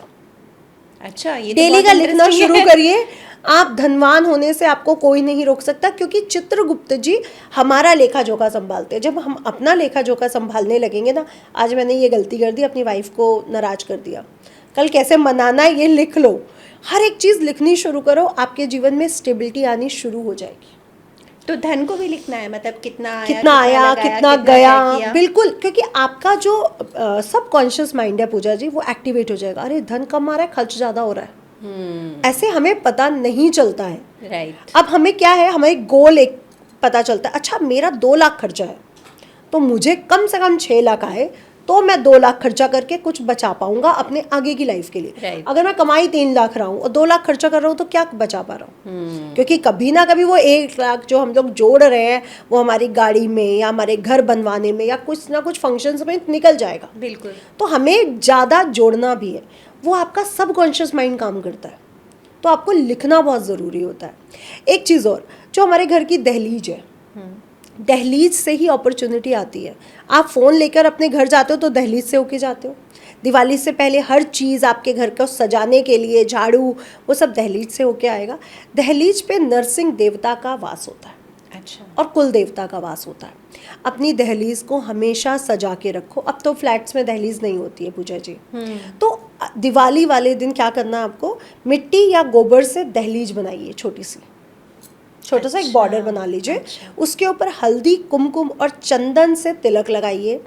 अच्छा, ये डेली का लिखना शुरू करिए। आप धनवान होने से आपको कोई नहीं रोक सकता, क्योंकि चित्रगुप्त जी हमारा लेखा जोखा संभालते हैं। जब हम अपना लेखा जोखा संभालने लगेंगे ना, आज मैंने ये गलती कर दी, अपनी वाइफ को नाराज कर दिया, कल कैसे मनाना है ये लिख लो। हर एक चीज़ लिखनी शुरू करो, आपके जीवन में स्टेबिलिटी आनी शुरू हो जाएगी। तो धन को भी लिखना है, मतलब कितना आया, कितना गया, बिल्कुल। क्योंकि आपका जो सबकॉन्शियस माइंड है पूजा जी, वो एक्टिवेट हो जाएगा। अरे धन कम आ रहा है, खर्च ज़्यादा हो रहा है, ऐसे हमें पता नहीं चलता है। राइट। अब हमें क्या है, हमें गोल एक पता चलता है, अच्छा मेरा 2 लाख खर्चा है, तो मुझे कम से कम 6 लाख आए तो मैं 2 लाख खर्चा करके कुछ बचा पाऊंगा अपने आगे की लाइफ के लिए। right. अगर मैं कमाई 3 लाख रहा हूँ और 2 लाख खर्चा कर रहा हूँ, तो क्या बचा पा रहा हूँ? क्योंकि कभी ना कभी वो 1 लाख जो हम लोग जोड़ रहे हैं वो हमारी गाड़ी में या हमारे घर बनवाने में या कुछ ना कुछ फंक्शंस में निकल जाएगा। बिल्कुल। तो हमें ज़्यादा जोड़ना भी है, वो आपका सबकॉन्शियस माइंड काम करता है, तो आपको लिखना बहुत ज़रूरी होता है। एक चीज़ और, जो हमारे घर की दहलीज है, दहलीज से ही अपॉर्चुनिटी आती है। आप फ़ोन लेकर अपने घर जाते हो तो दहलीज से होके जाते हो। दिवाली से पहले हर चीज़ आपके घर को सजाने के लिए, झाड़ू, वो सब दहलीज से होके आएगा। दहलीज पे नरसिंह देवता का वास होता है। अच्छा। और कुल देवता का वास होता है। अपनी दहलीज को हमेशा सजा के रखो। अब तो फ्लैट्स में दहलीज नहीं होती है पूजा जी, तो दिवाली वाले दिन क्या करना है आपको, मिट्टी या गोबर से दहलीज बनाइए, छोटा सा एक बॉर्डर बना लीजिए। उसके ऊपर हल्दी, कुमकुम और चंदन से तिलक लगाइए,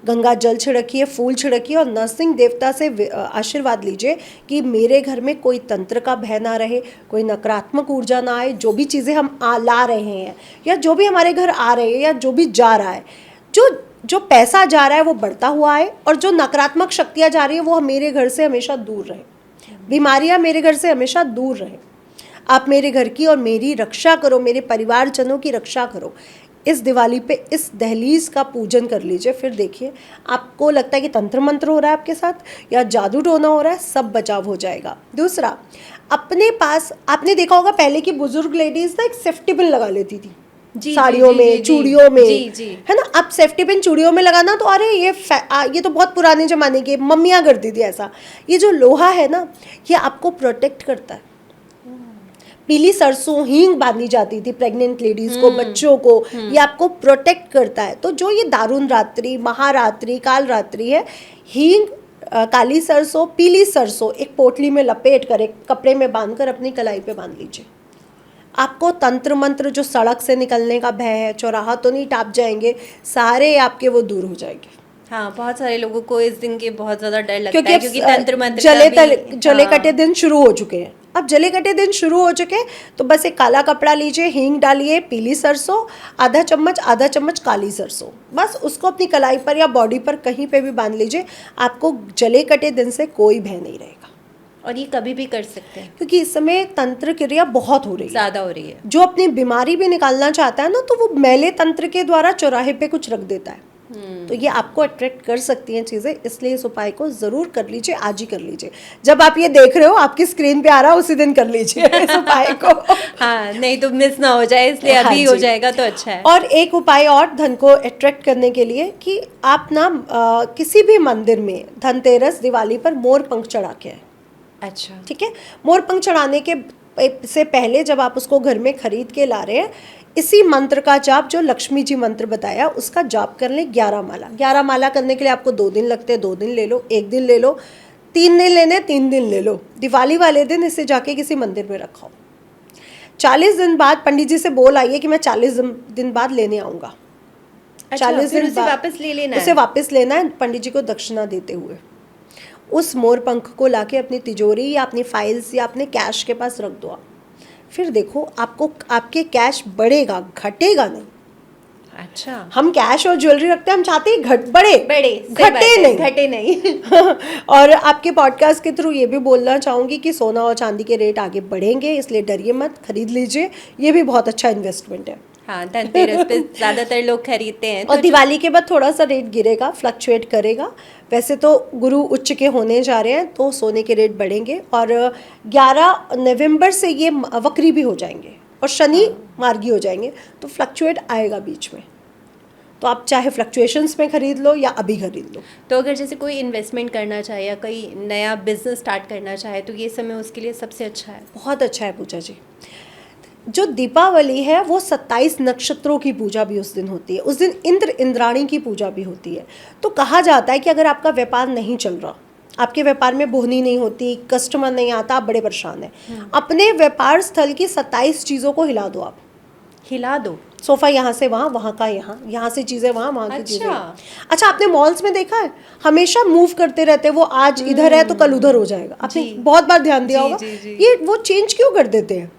गंगा जल छिड़किए, फूल छिड़किए और नरसिंह देवता से आशीर्वाद लीजिए कि मेरे घर में कोई तंत्र का भय ना रहे, कोई नकारात्मक ऊर्जा ना आए। जो भी चीज़ें हम ला रहे हैं या जो भी हमारे घर आ रहे हैं या जो भी जा रहा है, जो पैसा जा रहा है वो बढ़ता हुआ आए, और जो नकारात्मक शक्तियाँ जा रही है वो मेरे घर से हमेशा दूर रहे, बीमारियाँ मेरे घर से हमेशा दूर रहे। आप मेरे घर की और मेरी रक्षा करो, मेरे परिवारजनों की रक्षा करो। इस दिवाली पे इस दहलीज का पूजन कर लीजिए, फिर देखिए आपको लगता है कि तंत्र मंत्र हो रहा है आपके साथ या जादू टोना हो रहा है, सब बचाव हो जाएगा। दूसरा, अपने पास आपने देखा होगा पहले की बुजुर्ग लेडीज ना एक सेफ्टी पिन लगा लेती थी साड़ियों में, चूड़ियों में, है ना। अब सेफ्टी पिन चूड़ियों में लगाना तो अरे ये तो बहुत पुराने ज़माने की मम्मियाँ करती थी ऐसा। ये जो लोहा है ना, ये आपको प्रोटेक्ट करता है। पीली सरसों हींग बांधी जाती थी प्रेग्नेंट लेडीज को, बच्चों को, ये आपको प्रोटेक्ट करता है। तो जो ये दारुण रात्रि, महारात्रि, काल रात्रि है, हींग, काली सरसों, पीली सरसों एक पोटली में लपेट कर, एक कपड़े में बांधकर अपनी कलाई पे बांध लीजिए। आपको तंत्र मंत्र, जो सड़क से निकलने का भय है, चौराहा तो नहीं टाप जाएंगे, सारे आपके वो दूर हो जाएंगे। हाँ, बहुत सारे लोगों को इस दिन के बहुत ज्यादा डर लगता है, क्योंकि तंत्र मंत्र जले कटे दिन शुरू हो चुके हैं। अब जले कटे दिन शुरू हो चुके हैं तो बस एक काला कपड़ा लीजिए, हींग डालिए, पीली सरसों आधा चम्मच काली सरसों, बस उसको अपनी कलाई पर या बॉडी पर कहीं पे भी बांध लीजिए। आपको जले कटे दिन से कोई भय नहीं रहेगा। और ये कभी भी कर सकते हैं, क्योंकि इस समय तंत्र क्रिया बहुत हो रही है, ज्यादा हो रही है। जो अपनी बीमारी भी निकालना चाहता है ना, तो वो मैले तंत्र के द्वारा चौराहे पे कुछ रख देता है। तो ये आपको अट्रैक्ट कर सकती हैं चीज़ें, इसलिए इस उपाय को ज़रूर कर लीजिए, आज ही कर लीजिए। जब आप ये देख रहे हो, आपकी स्क्रीन पे आ रहा है, उसी दिन कर लीजिए इस उपाय को। हाँ, नहीं तो मिस ना हो जाए, इसलिए हाँ अभी हो जी। जाएगा तो अच्छा है। और एक उपाय और धन को अट्रैक्ट करने के लिए, कि आप ना किसी भी मंदिर में धनतेरस, दिवाली पर मोर पंख चढ़ा के आए। अच्छा, ठीक है, मोर पंख चढ़ाने के से पहले जब आप उसको घर में खरीद के ला रहे हैं, इसी मंत्र का जाप, जो लक्ष्मी जी मंत्र बताया, उसका जाप कर लें 11 माला। 11 माला करने के लिए आपको 2 दिन लगते हैं, 2 दिन ले लो, 1 दिन ले लो, 3 दिन लेने, 3 दिन ले लो। दिवाली वाले दिन इसे जाके किसी मंदिर में रखाओ। 40 दिन बाद पंडित जी से बोल आइए कि मैं 40 दिन बाद लेने आऊँगा। अच्छा, 40 फिर दिन उसे बाद वापस ले लेना उसे है। वापस लेना है, पंडित जी को दक्षिणा देते हुए। उस मोर पंख को लाके अपनी तिजोरी या अपनी फाइल्स या अपने कैश के पास रख दो आप। फिर देखो, आपको आपके कैश बढ़ेगा, घटेगा नहीं। अच्छा, हम कैश और ज्वेलरी रखते हैं, हम चाहते हैं बड़े सही बात घटे है, नहीं। घटे नहीं। और आपके पॉडकास्ट के थ्रू ये भी बोलना चाहूँगी कि सोना और चांदी के रेट आगे बढ़ेंगे, इसलिए डरिए मत, खरीद लीजिए, ये भी बहुत अच्छा इन्वेस्टमेंट है। हाँ, धनतेरस पे ज्यादातर लोग खरीदते हैं। और दिवाली के बाद थोड़ा सा रेट गिरेगा, फ्लक्चुएट करेगा। वैसे तो गुरु उच्च के होने जा रहे हैं, तो सोने के रेट बढ़ेंगे, और 11 नवंबर से ये वक्री भी हो जाएंगे और शनि मार्गी हो जाएंगे, तो फ्लक्चुएट आएगा बीच में। तो आप चाहे फ्लक्चुएशंस में खरीद लो या अभी खरीद लो। तो अगर जैसे कोई इन्वेस्टमेंट करना चाहे या कोई नया बिजनेस स्टार्ट करना चाहे, तो ये समय उसके लिए सबसे अच्छा है। बहुत अच्छा है पूजा जी। जो दीपावली है वो 27 नक्षत्रों की पूजा भी उस दिन होती है। उस दिन इंद्र इंद्राणी की पूजा भी होती है। तो कहा जाता है कि अगर आपका व्यापार नहीं चल रहा, आपके व्यापार में बोहनी नहीं होती, कस्टमर नहीं आता, आप बड़े परेशान हैं, अपने व्यापार स्थल की 27 चीज़ों को हिला दो। आप हिला दो। सोफा यहाँ से वहाँ, वहाँ का यहाँ, यहाँ से चीज़ें वहाँ, वहाँ की चीज़ें। अच्छा। अच्छा, आपने मॉल्स में देखा है, हमेशा मूव करते रहते हैं, वो आज इधर है तो कल उधर हो जाएगा। आपने जी। बहुत बार ध्यान दिया जी, होगा। जी, जी। ये वो चेंज क्यों कर देते हैं?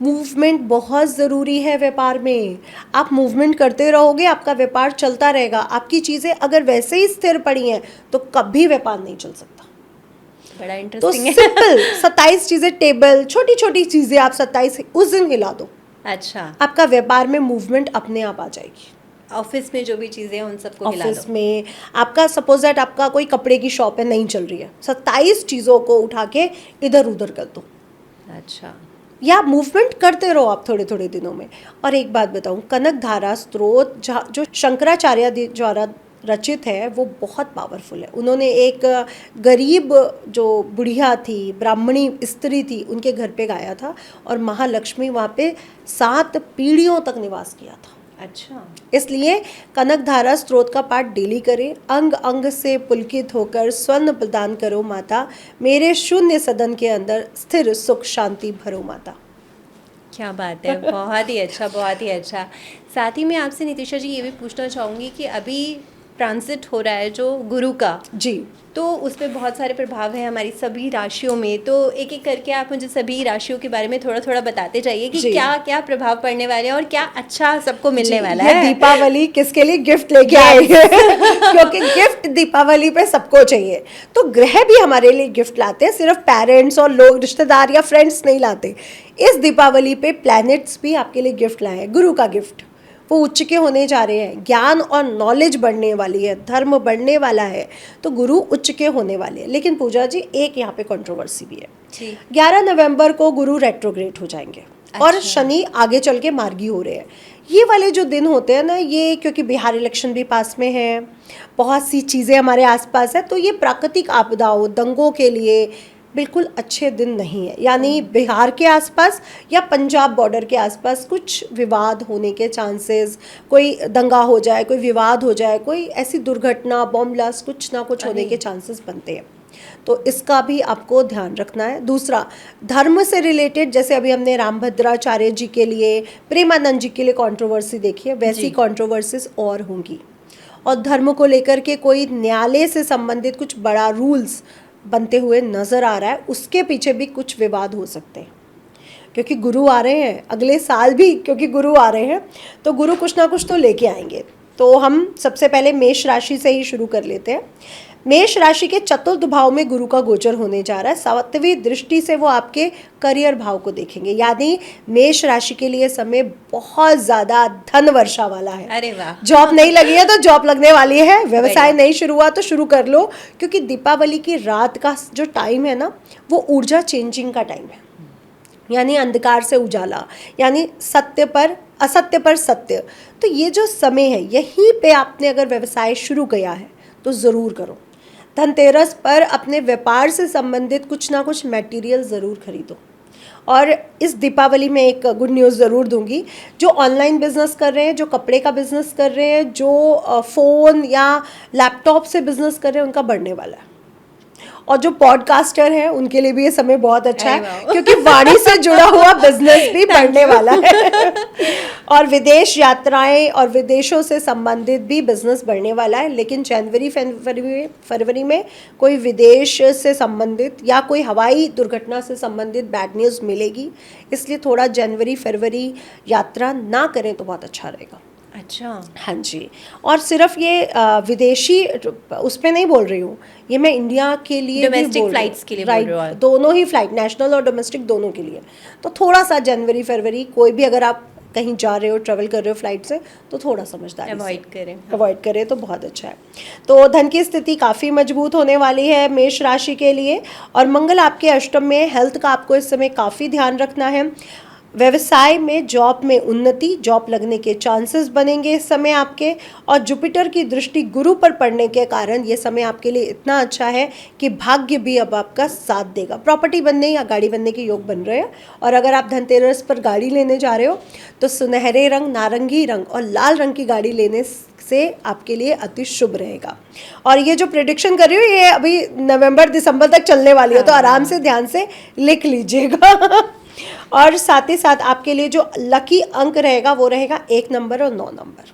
मूवमेंट बहुत ज़रूरी है व्यापार में। आप मूवमेंट करते रहोगे, आपका व्यापार चलता रहेगा। आपकी चीज़ें अगर वैसे ही स्थिर पड़ी हैं तो कभी व्यापार नहीं चल सकता। बड़ा तो इंटरेस्टिंग है। सिंपल 27 चीज़ें, टेबल, छोटी छोटी चीज़ें आप 27 उस दिन हिला दो। अच्छा, आपका व्यापार में मूवमेंट अपने आप आ जाएगी। ऑफिस में जो भी चीजें हैं उन सबको हिला ऑफिस दो। में आपका सपोज दैट आपका कोई कपड़े की शॉप है, नहीं चल रही है, 27 चीज़ों को उठा के इधर उधर कर दो, अच्छा, या मूवमेंट करते रहो आप थोड़े थोड़े दिनों में। और एक बात बताऊं, कनक धारा स्त्रोत जो शंकराचार्य द्वारा रचित है, वो बहुत पावरफुल है। उन्होंने एक गरीब जो बुढ़िया थी, ब्राह्मणी स्त्री थी, उनके घर पे गाया था, और महालक्ष्मी वहाँ पे 7 पीढ़ियों तक निवास किया था। अच्छा, इसलिए कनक धारा स्त्रोत का पाठ डेली करें। अंग अंग से पुलकित होकर स्वर्ण प्रदान करो माता, मेरे शून्य सदन के अंदर स्थिर सुख शांति भरो माता। क्या बात है, बहुत ही अच्छा, बहुत ही अच्छा। साथ ही मैं आपसे नितिशा जी ये भी पूछना चाहूँगी कि अभी ट्रांजिट हो रहा है जो गुरु का, जी, तो उस पर बहुत सारे प्रभाव है हमारी सभी राशियों में। तो एक एक करके आप मुझे सभी राशियों के बारे में थोड़ा थोड़ा बताते जाइए कि जी। क्या क्या प्रभाव पड़ने वाले हैं और क्या अच्छा सबको मिलने वाला ये है। दीपावली किसके लिए गिफ्ट लेके आई है क्योंकि गिफ्ट दीपावली पे सबको चाहिए। तो ग्रह भी हमारे लिए गिफ्ट लाते हैं, सिर्फ पेरेंट्स और लोग, रिश्तेदार या फ्रेंड्स नहीं लाते। इस दीपावली पे प्लैनेट्स भी आपके लिए गिफ्ट लाए हैं। गुरु का गिफ्ट, वो उच्च के होने जा रहे हैं, ज्ञान और नॉलेज बढ़ने वाली है, धर्म बढ़ने वाला है, तो गुरु उच्च के होने वाले हैं। लेकिन पूजा जी, एक यहाँ पे कंट्रोवर्सी भी है जी। 11 नवंबर को गुरु रेट्रोग्रेड हो जाएंगे और शनि आगे चल के मार्गी हो रहे हैं। ये वाले जो दिन होते हैं ना, ये क्योंकि बिहार इलेक्शन भी पास में है, बहुत सी चीज़ें हमारे आसपास है, तो ये प्राकृतिक आपदाओं, दंगों के लिए, बिल्कुल अच्छे दिन नहीं है, यानी बिहार के आसपास या पंजाब बॉर्डर के आसपास कुछ विवाद होने के चांसेस, कोई दंगा हो जाए, कोई विवाद हो जाए, कोई ऐसी दुर्घटना, बॉम्ब ब्लास्ट, कुछ ना कुछ होने के चांसेस बनते हैं। तो इसका भी आपको ध्यान रखना है। दूसरा, धर्म से रिलेटेड, जैसे अभी हमने रामभद्राचार्य जी के लिए, प्रेमानंद जी के लिए कंट्रोवर्सी देखी है, वैसी कंट्रोवर्सीज और होंगी। और धर्म को लेकर के कोई न्यायालय से संबंधित कुछ बड़ा रूल्स बनते हुए नज़र आ रहा है, उसके पीछे भी कुछ विवाद हो सकते हैं, क्योंकि गुरु आ रहे हैं अगले साल भी, क्योंकि गुरु आ रहे हैं तो गुरु कुछ ना कुछ तो लेके आएंगे। तो हम सबसे पहले मेष राशि से ही शुरू कर लेते हैं। मेष राशि के चतुर्थ भाव में गुरु का गोचर होने जा रहा है। 7वीं दृष्टि से वो आपके करियर भाव को देखेंगे, यानी मेष राशि के लिए समय बहुत ज़्यादा धन वर्षा वाला है। अरे वाह। जॉब नहीं लगी है तो जॉब लगने वाली है, व्यवसाय नहीं शुरू हुआ तो शुरू कर लो, क्योंकि दीपावली की रात का जो टाइम है ना, वो ऊर्जा चेंजिंग का टाइम है, यानी अंधकार से उजाला, यानी सत्य पर असत्य पर सत्य। तो ये जो समय है, यहीं पे आपने अगर व्यवसाय शुरू किया है तो ज़रूर करो। धनतेरस पर अपने व्यापार से संबंधित कुछ ना कुछ मटेरियल ज़रूर खरीदो। और इस दीपावली में एक गुड न्यूज़ ज़रूर दूंगी, जो ऑनलाइन बिजनेस कर रहे हैं, जो कपड़े का बिजनेस कर रहे हैं, जो फ़ोन या लैपटॉप से बिजनेस कर रहे हैं, उनका बढ़ने वाला है। और जो पॉडकास्टर हैं उनके लिए भी ये समय बहुत अच्छा है, क्योंकि वाणी से जुड़ा हुआ बिजनेस भी बढ़ने वाला है। और विदेश यात्राएं और विदेशों से संबंधित भी बिजनेस बढ़ने वाला है। लेकिन जनवरी फरवरी में कोई विदेश से संबंधित या कोई हवाई दुर्घटना से संबंधित बैड न्यूज़ मिलेगी, इसलिए थोड़ा जनवरी फरवरी यात्रा ना करें तो बहुत अच्छा रहेगा। अच्छा, हाँ जी। और सिर्फ ये विदेशी उस पे नहीं बोल रही हूँ, ये मैं इंडिया के लिए डोमेस्टिक फ्लाइट्स के लिए बोल रही हूँ। दोनों ही फ्लाइट, नेशनल और डोमेस्टिक दोनों के लिए। तो थोड़ा सा जनवरी फरवरी, कोई भी अगर आप कहीं जा रहे हो, ट्रेवल कर रहे हो फ्लाइट से, तो थोड़ा समझदारी अवॉइड करें तो बहुत अच्छा है। तो धन की स्थिति काफ़ी मजबूत होने वाली है मेष राशि के लिए। और मंगल आपके अष्टम में, हेल्थ का आपको इस समय काफ़ी ध्यान रखना है। व्यवसाय में, जॉब में उन्नति, जॉब लगने के चांसेस बनेंगे इस समय आपके। और जुपिटर की दृष्टि गुरु पर पड़ने के कारण ये समय आपके लिए इतना अच्छा है कि भाग्य भी अब आपका साथ देगा। प्रॉपर्टी बनने या गाड़ी बनने के योग बन रहे हैं। और अगर आप धनतेरस पर गाड़ी लेने जा रहे हो तो सुनहरे रंग, नारंगी रंग और लाल रंग की गाड़ी लेने से आपके लिए अति शुभ रहेगा। और ये जो प्रेडिक्शन कर रही हूँ, ये अभी नवंबर दिसंबर तक चलने वाली है, तो आराम से ध्यान से लिख लीजिएगा। और साथ ही साथ आपके लिए जो लकी अंक रहेगा वो रहेगा 1 नंबर और 9 नंबर।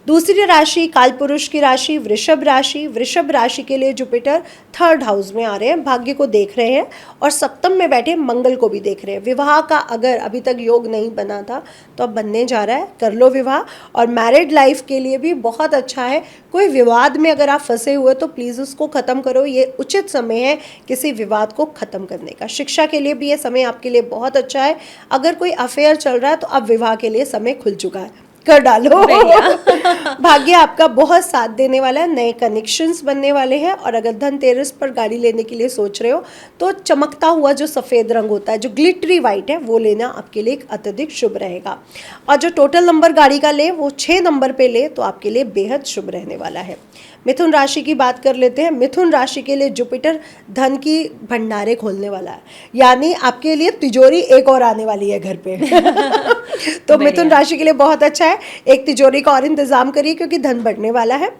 दूसरी राशि कालपुरुष की राशि वृषभ राशि। वृषभ राशि के लिए जुपिटर 3rd हाउस में आ रहे हैं, भाग्य को देख रहे हैं और सप्तम में बैठे मंगल को भी देख रहे हैं। विवाह का अगर अभी तक योग नहीं बना था तो अब बनने जा रहा है, कर लो विवाह। और मैरिड लाइफ के लिए भी बहुत अच्छा है। कोई विवाद में अगर आप फंसे हुए तो प्लीज़ उसको ख़त्म करो, ये उचित समय है किसी विवाद को ख़त्म करने का। शिक्षा के लिए भी ये समय आपके लिए बहुत अच्छा है। अगर कोई अफेयर चल रहा है तो अब विवाह के लिए समय खुल चुका है, कर डालो। भाग्य आपका बहुत साथ देने वाला है, नए कनेक्शंस बनने वाले हैं। और अगर धनतेरस पर गाड़ी लेने के लिए सोच रहे हो तो चमकता हुआ जो सफ़ेद रंग होता है, जो ग्लिटरी वाइट है, वो लेना आपके लिए अत्यधिक शुभ रहेगा। और जो टोटल नंबर गाड़ी का ले वो 6 नंबर पे ले तो आपके लिए बेहद शुभ रहने वाला है। मिथुन राशि की बात कर लेते हैं। मिथुन राशि के लिए जुपिटर धन की भंडारे खोलने वाला है, यानी आपके लिए तिजोरी एक और आने वाली है घर पे। तो मिथुन राशि के लिए बहुत अच्छा है, एक तिजोरी का और इंतजाम करिए क्योंकि धन बढ़ने वाला है।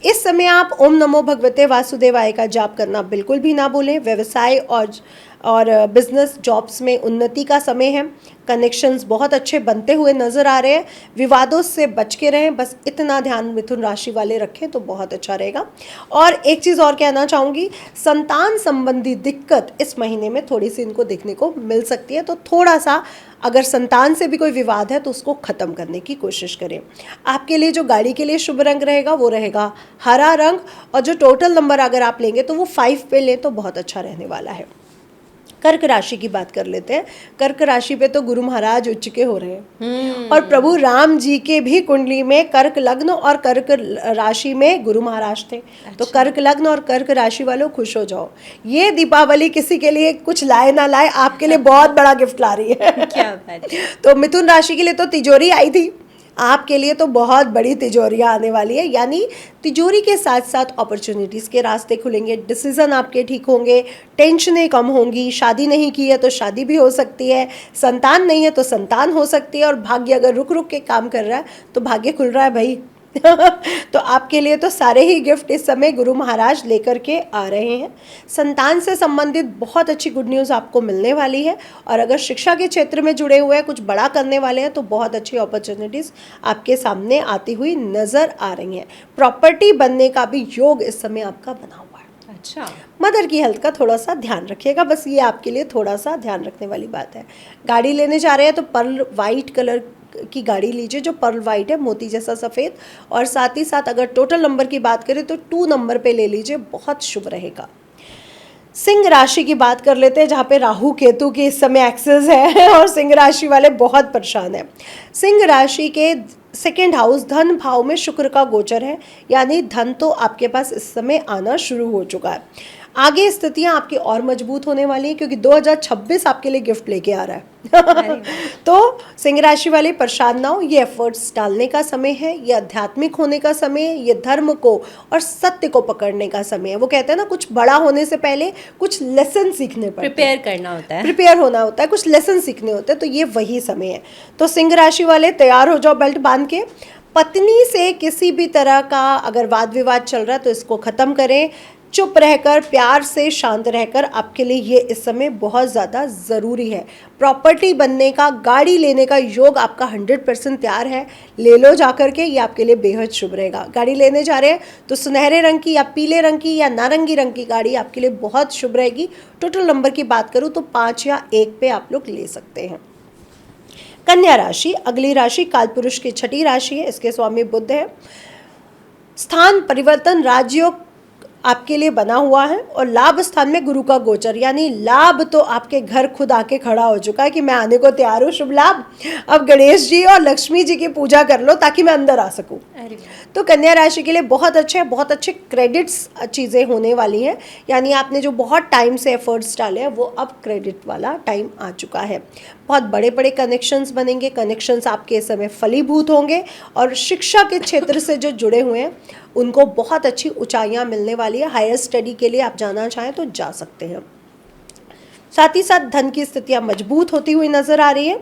इस समय आप ओम नमो भगवते वासुदेवाय का जाप करना बिल्कुल भी ना भूलें। व्यवसाय और बिजनेस जॉब्स में उन्नति का समय है। कनेक्शंस बहुत अच्छे बनते हुए नज़र आ रहे हैं। विवादों से बच के रहें, बस इतना ध्यान मिथुन राशि वाले रखें तो बहुत अच्छा रहेगा। और एक चीज़ और कहना चाहूँगी, संतान संबंधी दिक्कत इस महीने में थोड़ी सी इनको देखने को मिल सकती है, तो थोड़ा सा अगर संतान से भी कोई विवाद है तो उसको ख़त्म करने की कोशिश करें। आपके लिए जो गाड़ी के लिए शुभ रंग रहेगा वो रहेगा हरा रंग। और जो टोटल नंबर अगर आप लेंगे तो वो 5 पे लें तो बहुत अच्छा रहने वाला है। कर्क राशि की बात कर लेते हैं। कर्क राशि पे तो गुरु महाराज उच्च के हो रहे हैं और प्रभु राम जी के भी कुंडली में कर्क लग्न और कर्क राशि में गुरु महाराज थे। तो कर्क लग्न और कर्क राशि वालों खुश हो जाओ, ये दीपावली किसी के लिए कुछ लाए ना लाए आपके लिए बहुत बड़ा गिफ्ट ला रही है। क्या बात है। तो मिथुन राशि के लिए तो तिजोरी आई थी, आपके लिए तो बहुत बड़ी तिजोरियाँ आने वाली है, यानी तिजोरी के साथ साथ अपॉर्चुनिटीज़ के रास्ते खुलेंगे, डिसीज़न आपके ठीक होंगे, टेंशनें कम होंगी। शादी नहीं की है तो शादी भी हो सकती है, संतान नहीं है तो संतान हो सकती है, और भाग्य अगर रुक रुक के काम कर रहा है तो भाग्य खुल रहा है भाई। तो आपके लिए तो सारे ही गिफ्ट इस समय गुरु महाराज लेकर के आ रहे हैं। संतान से संबंधित बहुत अच्छी गुड न्यूज़ आपको मिलने वाली है, और अगर शिक्षा के क्षेत्र में जुड़े हुए हैं, कुछ बड़ा करने वाले हैं, तो बहुत अच्छी अपॉर्चुनिटीज़ आपके सामने आती हुई नज़र आ रही हैं। प्रॉपर्टी बनने का भी योग इस समय आपका बना हुआ है। अच्छा, मदर की हेल्थ का थोड़ा सा ध्यान रखिएगा, बस ये आपके लिए थोड़ा सा ध्यान रखने वाली बात है। गाड़ी लेने जा रहे हैं तो पर्ल वाइट कलर की गाड़ी लीजिए, जो पर्ल वाइट है, मोती जैसा सफ़ेद, और साथ ही साथ अगर टोटल नंबर की बात करें तो 2 नंबर पे ले लीजिए, बहुत शुभ रहेगा। सिंह राशि की बात कर लेते हैं, जहाँ पे राहु केतु की इस समय एक्सेस है और सिंह राशि वाले बहुत परेशान हैं। सिंह राशि के सेकेंड हाउस धन भाव में शुक्र का गोचर है, यानी धन तो आपके पास इस समय आना शुरू हो चुका है। आगे स्थितियां आपकी और मजबूत होने वाली हैं, क्योंकि 2026 आपके लिए गिफ्ट लेके आ रहा है। तो सिंह राशि वाले परेशान ना हो, ये एफर्ट्स डालने का समय है, ये आध्यात्मिक होने का समय है, ये धर्म को और सत्य को पकड़ने का समय है। वो कहते हैं ना, कुछ बड़ा होने से पहले कुछ लेसन सीखने पड़ते हैं, प्रिपेयर करना होता है, प्रिपेयर होना होता है, कुछ लेसन सीखने होते हैं, तो ये वही समय है। तो सिंह राशि वाले तैयार हो जाओ बेल्ट बांध के। पत्नी से किसी भी तरह का अगर वाद विवाद चल रहा है तो इसको ख़त्म करें। चुप रहकर, प्यार से, शांत रहकर, आपके लिए ये इस समय बहुत ज़्यादा ज़रूरी है। प्रॉपर्टी बनने का, गाड़ी लेने का योग आपका 100% तैयार है, ले लो जाकर के, ये आपके लिए बेहद शुभ रहेगा। गाड़ी लेने जा रहे हैं तो सुनहरे रंग की या पीले रंग की या नारंगी रंग की गाड़ी आपके लिए बहुत शुभ रहेगी। टोटल नंबर की बात करूँ तो 5 या 1 पे आप लोग ले सकते हैं। कन्या राशि अगली राशि, कालपुरुष की छठी राशि है, इसके स्वामी बुध है। स्थान परिवर्तन राजयोग आपके लिए बना हुआ है, और लाभ स्थान में गुरु का गोचर, यानी लाभ तो आपके घर खुद आके खड़ा हो चुका है कि मैं आने को तैयार हूँ, शुभ लाभ। अब गणेश जी और लक्ष्मी जी की पूजा कर लो ताकि मैं अंदर आ सकूँ। तो कन्या राशि के लिए बहुत अच्छे हैं, बहुत अच्छे क्रेडिट्स चीज़ें होने वाली हैं, यानी आपने जो बहुत टाइम से एफर्ट्स डाले हैं वो अब क्रेडिट वाला टाइम आ चुका है। बहुत बड़े बड़े कनेक्शंस बनेंगे, कनेक्शंस आपके इस समय फलीभूत होंगे, और शिक्षा के क्षेत्र से जो जुड़े हुए हैं उनको बहुत अच्छी ऊंचाइयां मिलने वाली है। हायर स्टडी के लिए आप जाना चाहें तो जा सकते हैं। साथ ही साथ धन की स्थितियां मजबूत होती हुई नजर आ रही है।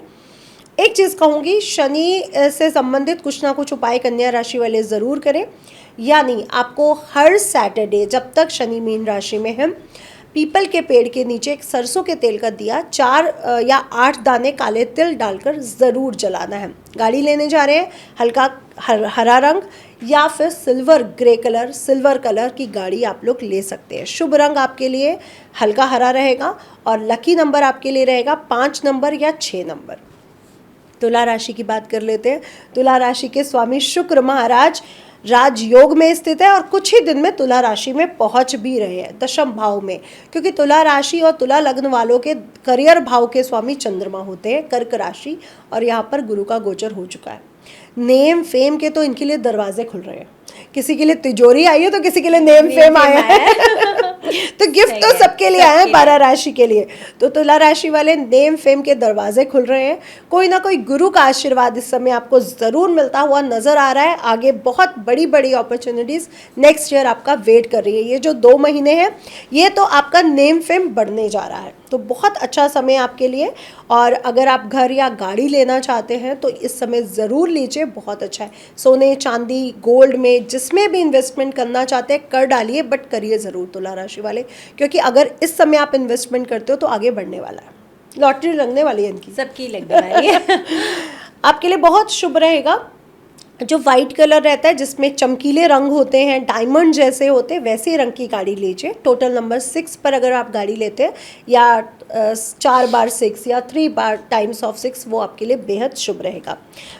एक चीज़ कहूँगी, शनि से संबंधित कुछ ना कुछ उपाय कन्या राशि वाले ज़रूर करें, यानी आपको हर सैटरडे जब तक शनि मीन राशि में है, पीपल के पेड़ के नीचे एक सरसों के तेल का दिया 4 या 8 दाने काले तिल डालकर ज़रूर जलाना है। गाड़ी लेने जा रहे हैं, हल्का हरा रंग या फिर सिल्वर कलर की गाड़ी आप लोग ले सकते हैं। शुभ रंग आपके लिए हल्का हरा रहेगा, और लकी नंबर आपके लिए रहेगा 5 नंबर या 6 नंबर। तुला राशि की बात कर लेते हैं। तुला राशि के स्वामी शुक्र महाराज राजयोग में स्थित है, और कुछ ही दिन में तुला राशि में पहुंच भी रहे हैं, दशम भाव में, क्योंकि तुला राशि और तुला लग्न वालों के करियर भाव के स्वामी चंद्रमा होते हैं, कर्क राशि, और यहाँ पर गुरु का गोचर हो चुका है। नेम फेम के तो इनके लिए दरवाजे खुल रहे हैं, किसी के लिए तिजोरी आई है तो किसी के लिए नेम फेम आया है। तो गिफ्ट तो सबके लिए आए हैं, 12 राशि के लिए। तो तुला राशि वाले नेम फेम के दरवाजे खुल रहे हैं। कोई ना कोई गुरु का आशीर्वाद इस समय आपको ज़रूर मिलता हुआ नज़र आ रहा है। आगे बहुत बड़ी बड़ी अपॉर्चुनिटीज़ नेक्स्ट ईयर आपका वेट कर रही है। ये जो 2 महीने हैं ये तो आपका नेम फेम बढ़ने जा रहा है, तो बहुत अच्छा समय आपके लिए। और अगर आप घर या गाड़ी लेना चाहते हैं तो इस समय ज़रूर लीजिए, बहुत अच्छा है। सोने चांदी गोल्ड में जिसमें भी इन्वेस्टमेंट करना चाहते हैं कर डालिए, बट करिए ज़रूर तुला राशि वाले, क्योंकि अगर इस समय आप इन्वेस्टमेंट करते हो तो आगे बढ़ने वाला है। लॉटरी लगने वाली है इनकी, सबकी लगने वाली है। आपके लिए बहुत शुभ रहेगा। जो वाइट कलर रहता है जिसमें चमकीले रंग होते हैं, डायमंड जैसे होते हैं, वैसे रंग की गाड़ी लीजिए। टोटल नंबर 6 पर अगर आप गाड़ी लेते हैं, या 4 बार 6 या 3 बार टाइम्स ऑफ 6, वो आपके लिए बेहद शुभ रहेगा।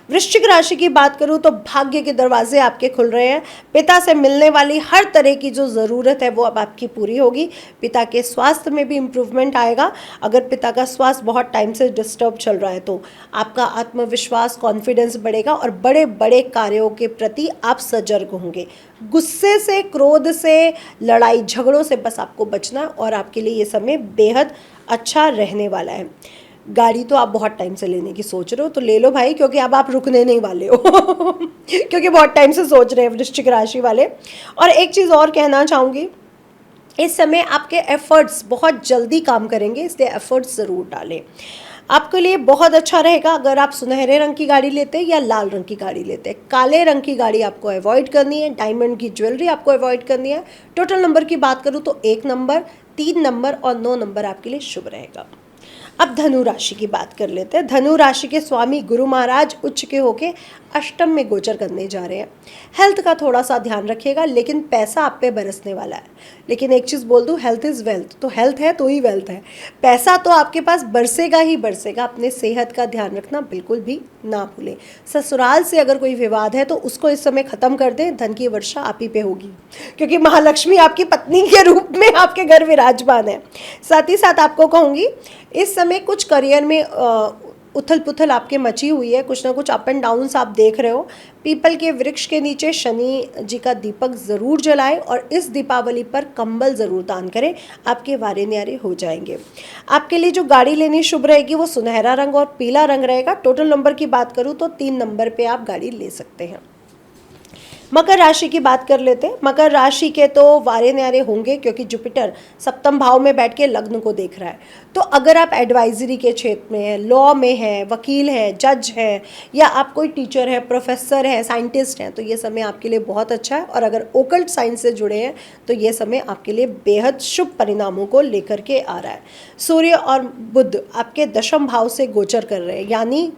वृश्चिक राशि की बात करूँ तो भाग्य के दरवाजे आपके खुल रहे हैं। पिता से मिलने वाली हर तरह की जो ज़रूरत है वो अब आपकी पूरी होगी। पिता के स्वास्थ्य में भी इम्प्रूवमेंट आएगा। अगर पिता का स्वास्थ्य बहुत टाइम से डिस्टर्ब चल रहा है तो आपका आत्मविश्वास, कॉन्फिडेंस बढ़ेगा, और बड़े बड़े कार्यों के प्रति आप सजग होंगे। गुस्से से, क्रोध से, लड़ाई झगड़ों से बस आपको बचना, और आपके लिए ये समय बेहद अच्छा रहने वाला है। गाड़ी तो आप बहुत टाइम से लेने की सोच रहे हो, तो ले लो भाई, क्योंकि अब आप रुकने नहीं वाले हो क्योंकि बहुत टाइम से सोच रहे हैं वृश्चिक राशि वाले। और एक चीज़ और कहना चाहूँगी, इस समय आपके एफर्ट्स बहुत जल्दी काम करेंगे, इसलिए एफर्ट्स ज़रूर डालें। आपके लिए बहुत अच्छा रहेगा अगर आप सुनहरे रंग की गाड़ी लेते हैं या लाल रंग की गाड़ी लेते हैं। काले रंग की गाड़ी आपको अवॉइड करनी है, डायमंड की ज्वेलरी आपको अवॉइड करनी है। टोटल नंबर की बात करूँ तो 1 नंबर, 3 नंबर और 9 नंबर आपके लिए शुभ रहेगा। अब धनु राशि की बात कर लेते हैं। धनु राशि के स्वामी गुरु महाराज उच्च के होके अष्टम में गोचर करने जा रहे हैं। हेल्थ का थोड़ा सा ध्यान रखिएगा, लेकिन पैसा आप पे बरसने वाला है। लेकिन एक चीज़ बोल दूँ, हेल्थ इज़ वेल्थ, तो हेल्थ है तो ही वेल्थ है। पैसा तो आपके पास बरसेगा ही बरसेगा। अपने सेहत का ध्यान रखना बिल्कुल भी ना भूलें। ससुराल से अगर कोई विवाद है तो उसको इस समय ख़त्म कर दें, धन की वर्षा आप ही पे होगी, क्योंकि महालक्ष्मी आपकी पत्नी के रूप में आपके घर विराजमान है। साथ ही साथ आपको कहूँगी, इस समय कुछ करियर में उथल पुथल आपके मची हुई है, कुछ ना कुछ अप एंड डाउन्स आप देख रहे हो। पीपल के वृक्ष के नीचे शनि जी का दीपक ज़रूर जलाएं और इस दीपावली पर कंबल ज़रूर दान करें, आपके वारे न्यारे हो जाएंगे। आपके लिए जो गाड़ी लेनी शुभ रहेगी वो सुनहरा रंग और पीला रंग रहेगा। टोटल नंबर की बात करूँ तो 3 नंबर पे आप गाड़ी ले सकते हैं। मकर राशि की बात कर लेते हैं। मकर राशि के तो वारे न्यारे होंगे, क्योंकि जुपिटर सप्तम भाव में बैठ के लग्न को देख रहा है। तो अगर आप एडवाइजरी के क्षेत्र में हैं, लॉ में हैं, वकील हैं, जज हैं, या आप कोई टीचर हैं, प्रोफेसर हैं, साइंटिस्ट हैं, तो ये समय आपके लिए बहुत अच्छा है। और अगर ओकल्ट साइंस से जुड़े हैं तो ये समय आपके लिए बेहद शुभ परिणामों को लेकर के आ रहा है। सूर्य और बुध आपके दशम भाव से गोचर कर रहे हैं, यानी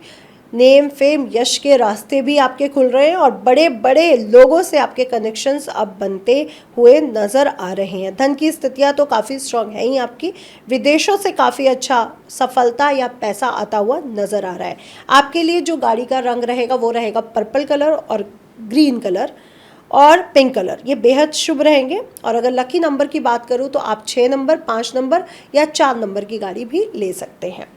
नेम फेम यश के रास्ते भी आपके खुल रहे हैं और बड़े बड़े लोगों से आपके कनेक्शंस अब बनते हुए नज़र आ रहे हैं। धन की स्थितियां तो काफ़ी स्ट्रांग है ही आपकी। विदेशों से काफ़ी अच्छा सफलता या पैसा आता हुआ नज़र आ रहा है। आपके लिए जो गाड़ी का रंग रहेगा वो रहेगा पर्पल कलर और ग्रीन कलर और पिंक कलर, ये बेहद शुभ रहेंगे। और अगर लकी नंबर की बात करूँ तो आप 6 नंबर, 5 नंबर या 4 नंबर की गाड़ी भी ले सकते हैं।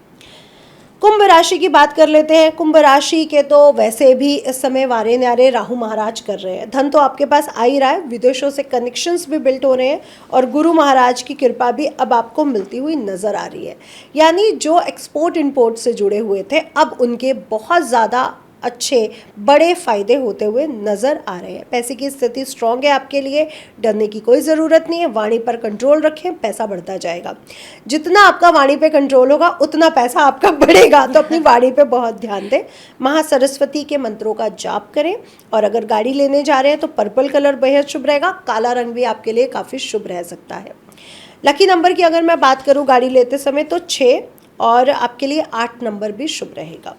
कुंभ राशि की बात कर लेते हैं। कुंभ राशि के तो वैसे भी इस समय वारे न्यारे राहु महाराज कर रहे हैं। धन तो आपके पास आ ही रहा है, विदेशों से कनेक्शंस भी बिल्ट हो रहे हैं और गुरु महाराज की कृपा भी अब आपको मिलती हुई नज़र आ रही है। यानी जो एक्सपोर्ट इंपोर्ट से जुड़े हुए थे अब उनके बहुत ज़्यादा अच्छे बड़े फायदे होते हुए नज़र आ रहे हैं। पैसे की स्थिति स्ट्रांग है आपके लिए, डरने की कोई ज़रूरत नहीं है। वाणी पर कंट्रोल रखें, पैसा बढ़ता जाएगा। जितना आपका वाणी पे कंट्रोल होगा उतना पैसा आपका बढ़ेगा, तो अपनी वाणी पे बहुत ध्यान दें। महासरस्वती के मंत्रों का जाप करें। और अगर गाड़ी लेने जा रहे हैं तो पर्पल कलर बेहद शुभ रहेगा, काला रंग भी आपके लिए काफ़ी शुभ रह सकता है। लकी नंबर की अगर मैं बात करूँ गाड़ी लेते समय तो 6 और आपके लिए 8 नंबर भी शुभ रहेगा।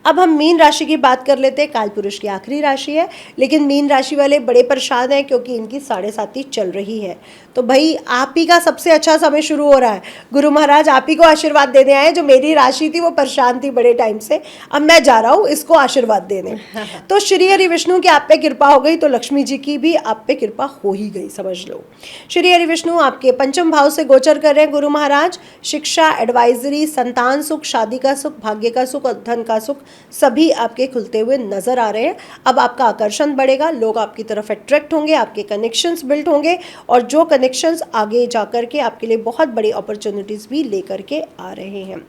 अब हम मीन राशि की बात कर लेते हैं। काल पुरुष की आखिरी राशि है, लेकिन मीन राशि वाले बड़े परेशान हैं क्योंकि इनकी 7.5 चल रही है। तो भाई आप ही का सबसे अच्छा समय शुरू हो रहा है। गुरु महाराज आप ही को आशीर्वाद देने आए। जो मेरी राशि थी वो परेशान थी बड़े टाइम से, अब मैं जा रहा हूँ इसको आशीर्वाद देने। तो श्री हरि विष्णु की आप पे कृपा हो गई तो लक्ष्मी जी की भी आप पे कृपा हो ही गई, समझ लो। श्री हरि विष्णु आपके पंचम भाव से गोचर कर रहे हैं गुरु महाराज। शिक्षा, एडवाइजरी, संतान सुख, शादी का सुख, भाग्य का सुख और धन का सुख सभी आपके खुलते हुए नजर आ रहे हैं। अब आपका आकर्षण बढ़ेगा, लोग आपकी तरफ अट्रैक्ट होंगे, आपके कनेक्शंस बिल्ड होंगे और जो कनेक्शंस आगे जाकर के आपके लिए बहुत बड़ी अपॉर्चुनिटीज भी लेकर के आ रहे हैं।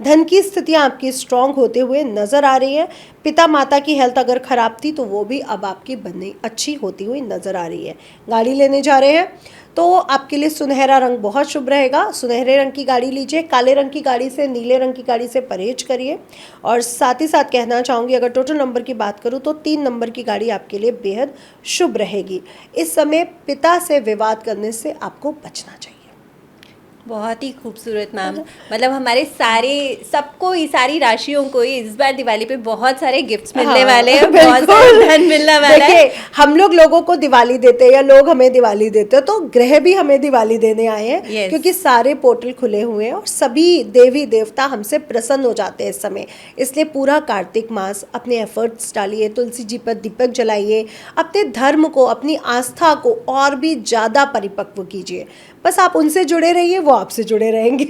धन की स्थितियां आपकी स्ट्रांग होते हुए नजर आ रही हैं। पिता माता की हेल्थ अगर खराब थी तो वो भी अब आपकी बनने अच्छी होती हुई नजर आ रही है। गाड़ी लेने जा रहे हैं तो आपके लिए सुनहरा रंग बहुत शुभ रहेगा। सुनहरे रंग की गाड़ी लीजिए, काले रंग की गाड़ी से, नीले रंग की गाड़ी से परहेज करिए। और साथ ही साथ कहना चाहूँगी अगर टोटल नंबर की बात करूँ तो 3 नंबर की गाड़ी आपके लिए बेहद शुभ रहेगी। इस समय पिता से विवाद करने से आपको बचना चाहिए। बहुत ही खूबसूरत मैम, मतलब हमारे सबको ही सारी राशियों को ही इस बार दिवाली पे बहुत सारे गिफ्ट्स मिलने वाले हैं, बहुत सारा धन मिलने वाला है। हम लोगों को दिवाली देते हैं या लोग हमें दिवाली देते हैं, तो ग्रह भी हमें दिवाली देने आए हैं। Yes. क्योंकि सारे पोर्टल खुले हुए हैं और सभी देवी देवता हमसे प्रसन्न हो जाते हैं इस समय। इसलिए पूरा कार्तिक मास अपने एफर्ट्स डालिए, तुलसी जी पर दीपक जलाइए, अपने धर्म को, अपनी आस्था को और भी ज़्यादा परिपक्व कीजिए। बस आप उनसे जुड़े रहिए, वो आपसे जुड़े रहेंगे।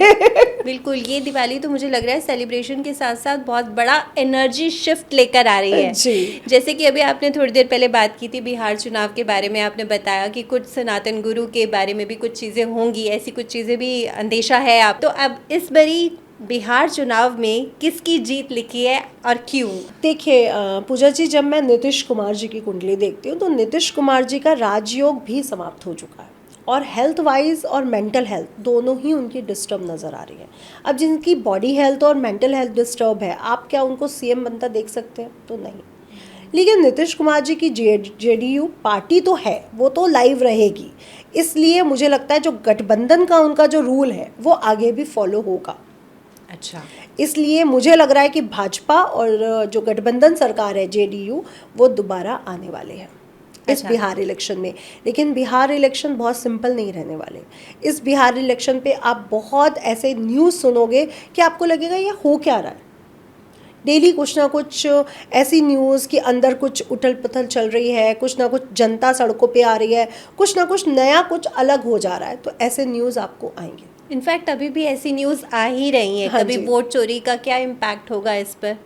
बिल्कुल, ये दिवाली तो मुझे लग रहा है सेलिब्रेशन के साथ साथ बहुत बड़ा एनर्जी शिफ्ट लेकर आ रही है जी। जैसे कि अभी आपने थोड़ी देर पहले बात की थी बिहार चुनाव के बारे में, आपने बताया कि कुछ सनातन गुरु के बारे में भी कुछ चीज़ें होंगी, ऐसी कुछ चीज़ें भी अंदेशा है आप। तो अब इस बारी बिहार चुनाव में किसकी जीत लिखी है और क्यों? देखिए पूजा जी, जब मैं नीतीश कुमार जी की कुंडली देखती हूँ तो नीतीश कुमार जी का राजयोग भी समाप्त हो चुका है और हेल्थ वाइज और मेंटल हेल्थ दोनों ही उनकी डिस्टर्ब नज़र आ रही है। अब जिनकी बॉडी हेल्थ और मेंटल हेल्थ डिस्टर्ब है, आप क्या उनको सीएम बनता देख सकते हैं? तो नहीं। लेकिन नीतीश कुमार जी की जेडीयू पार्टी तो है, वो तो लाइव रहेगी, इसलिए मुझे लगता है जो गठबंधन का उनका जो रूल है वो आगे भी फॉलो होगा। अच्छा, इसलिए मुझे लग रहा है कि भाजपा और जो गठबंधन सरकार है जेडीयू, वो दोबारा आने वाले हैं इस अच्छा। बिहार इलेक्शन में। लेकिन बिहार इलेक्शन बहुत सिंपल नहीं रहने वाले। इस बिहार इलेक्शन पे आप बहुत ऐसे न्यूज़ सुनोगे कि आपको लगेगा ये हो क्या रहा है। डेली कुछ ना कुछ ऐसी न्यूज़ कि अंदर कुछ उथल पुथल चल रही है, कुछ ना कुछ जनता सड़कों पे आ रही है, कुछ ना कुछ नया, कुछ अलग हो जा रहा है। तो ऐसे न्यूज़ आपको आएंगे। इनफैक्ट अभी भी ऐसी न्यूज़ आ ही रही है। हाँ कभी जी। वोट चोरी का क्या इम्पैक्ट होगा इस पर?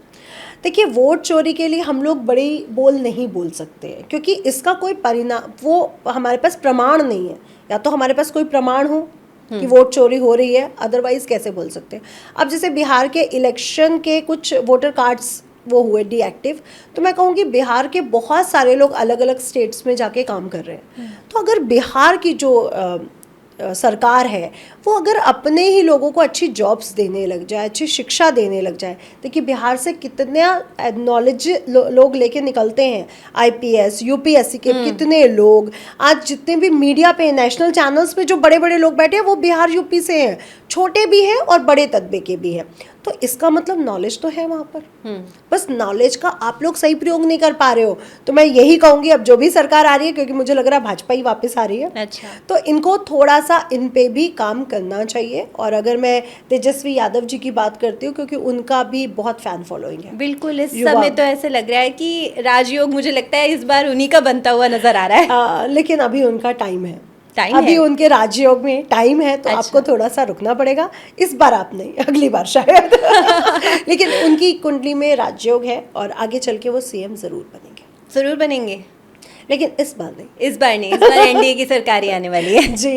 देखिए, वोट चोरी के लिए हम लोग बड़ी बोल नहीं बोल सकते हैं, क्योंकि इसका कोई परिणाम, वो हमारे पास प्रमाण नहीं है। या तो हमारे पास कोई प्रमाण हो कि वोट चोरी हो रही है, अदरवाइज कैसे बोल सकते हैं। अब जैसे बिहार के इलेक्शन के कुछ वोटर कार्ड्स वो हुए डीएक्टिव, तो मैं कहूँगी बिहार के बहुत सारे लोग अलग अलग स्टेट्स में जाके काम कर रहे हैं। तो अगर बिहार की जो सरकार है वो अगर अपने ही लोगों को अच्छी जॉब्स देने लग जाए, अच्छी शिक्षा देने लग जाए। देखिए, बिहार से कितना नॉलेज लोग लेके निकलते हैं, आईपीएस यूपीएससी के कितने लोग। आज जितने भी मीडिया पे, नेशनल चैनल्स पे जो बड़े बड़े लोग बैठे हैं वो बिहार यूपी से हैं, छोटे भी हैं और बड़े तबके के भी हैं। तो इसका मतलब नॉलेज तो है वहाँ पर, बस नॉलेज का आप लोग सही प्रयोग नहीं कर पा रहे हो। तो मैं यही कहूँगी, अब जो भी सरकार आ रही है, क्योंकि मुझे लग रहा है भाजपा ही वापस आ रही है, अच्छा, तो इनको थोड़ा सा इन पे भी काम करना चाहिए। और अगर मैं तेजस्वी यादव जी की बात करती हूँ, क्योंकि उनका भी बहुत फैन फॉलोइंग है। बिल्कुल। इस समय तो ऐसे लग रहा है कि राजयोग, मुझे लगता है इस बार उन्हीं का बनता हुआ नजर आ रहा है। लेकिन अभी उनका टाइम है, टाइम अभी है? उनके राजयोग में टाइम है, तो अच्छा। आपको थोड़ा सा रुकना पड़ेगा। इस बार आप नहीं, अगली बार शायद। लेकिन उनकी कुंडली में राजयोग है और आगे चल के वो सीएम जरूर बनेंगे। जरूर बनेंगे, लेकिन इस बार नहीं। इस बार नहीं। इस बार एनडीए की सरकार ही आने वाली है। जी,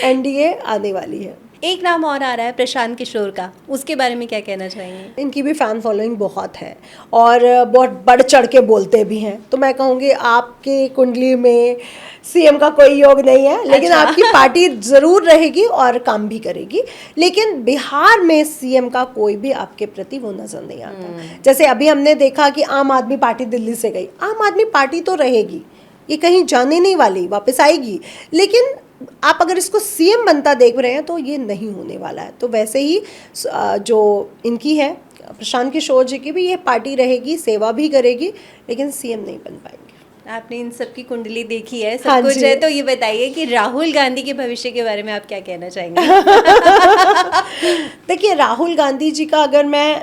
एनडीए आने वाली है। एक नाम और आ रहा है प्रशांत किशोर का, उसके बारे में क्या कहना चाहेंगे? इनकी भी फ़ैन फॉलोइंग बहुत है और बहुत बढ़ चढ़ के बोलते भी हैं। तो मैं कहूँगी आपके कुंडली में सीएम का कोई योग नहीं है, लेकिन अच्छा। आपकी पार्टी ज़रूर रहेगी और काम भी करेगी। लेकिन बिहार में सीएम का कोई भी आपके प्रति वो नज़र नहीं आता। जैसे अभी हमने देखा कि आम आदमी पार्टी दिल्ली से गई, आम आदमी पार्टी तो रहेगी, ये कहीं जाने नहीं वाली, वापस आएगी। लेकिन आप अगर इसको सीएम बनता देख रहे हैं तो ये नहीं होने वाला है। तो वैसे ही जो इनकी है प्रशांत किशोर जी की भी ये पार्टी रहेगी, सेवा भी करेगी, लेकिन सीएम नहीं बन पाएंगे। आपने इन सब की कुंडली देखी है, सब हाँ कुछ जी। है, तो ये बताइए कि राहुल गांधी के भविष्य के बारे में आप क्या कहना चाहेंगे? देखिए, राहुल गांधी जी का अगर मैं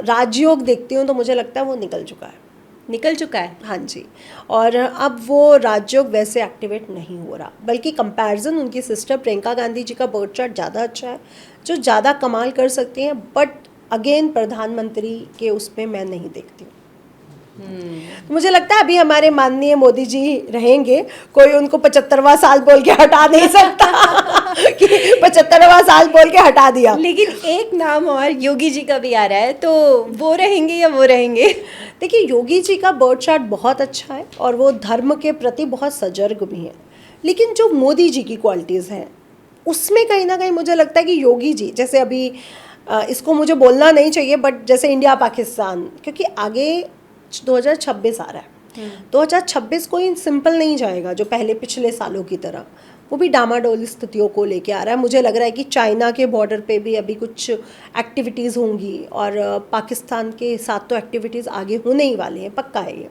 राजयोग देखती हूँ तो मुझे लगता है वो निकल चुका है। निकल चुका है? हाँ जी। और अब वो राजयोग वैसे एक्टिवेट नहीं हो रहा, बल्कि कंपैरिजन उनकी सिस्टर प्रियंका गांधी जी का बर्थ चार्ट ज़्यादा अच्छा है, जो ज़्यादा कमाल कर सकती हैं। बट अगेन प्रधानमंत्री के उसमें मैं नहीं देखती हूँ। तो मुझे लगता है अभी हमारे माननीय मोदी जी रहेंगे, कोई उनको 75वां साल बोल के हटा नहीं सकता कि 75वां साल बोल के हटा दिया। लेकिन एक नाम और योगी जी का भी आ रहा है, तो वो रहेंगे या वो रहेंगे? देखिए, योगी जी का बर्थ चार्ट बहुत अच्छा है और वो धर्म के प्रति बहुत सजग भी हैं। लेकिन जो मोदी जी की क्वालिटीज़ हैं उसमें कहीं ना कहीं मुझे लगता है कि योगी जी, जैसे अभी इसको मुझे बोलना नहीं चाहिए, बट जैसे इंडिया पाकिस्तान, क्योंकि आगे 2026 आ रहा है, 2026 कोई सिंपल नहीं जाएगा जो पहले पिछले सालों की तरह। वो भी डामाडोल स्थितियों को लेके आ रहा है। मुझे लग रहा है कि चाइना के बॉर्डर पे भी अभी कुछ एक्टिविटीज़ होंगी और पाकिस्तान के साथ तो एक्टिविटीज़ आगे होने ही वाली हैं, पक्का है ये।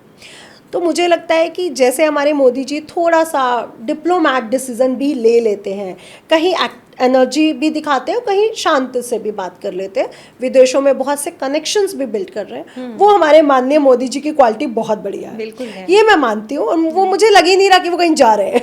तो मुझे लगता है कि जैसे हमारे मोदी जी थोड़ा सा डिप्लोमैट डिसीजन भी ले लेते हैं, कहीं एनर्जी भी दिखाते हैं और कहीं शांति से भी बात कर लेते हैं, विदेशों में बहुत से कनेक्शंस भी बिल्ड कर रहे हैं, वो हमारे माननीय मोदी जी की क्वालिटी बहुत बढ़िया है। बिल्कुल है। ये मैं मानती हूँ और वो मुझे लग ही नहीं रहा कि वो कहीं जा रहे हैं।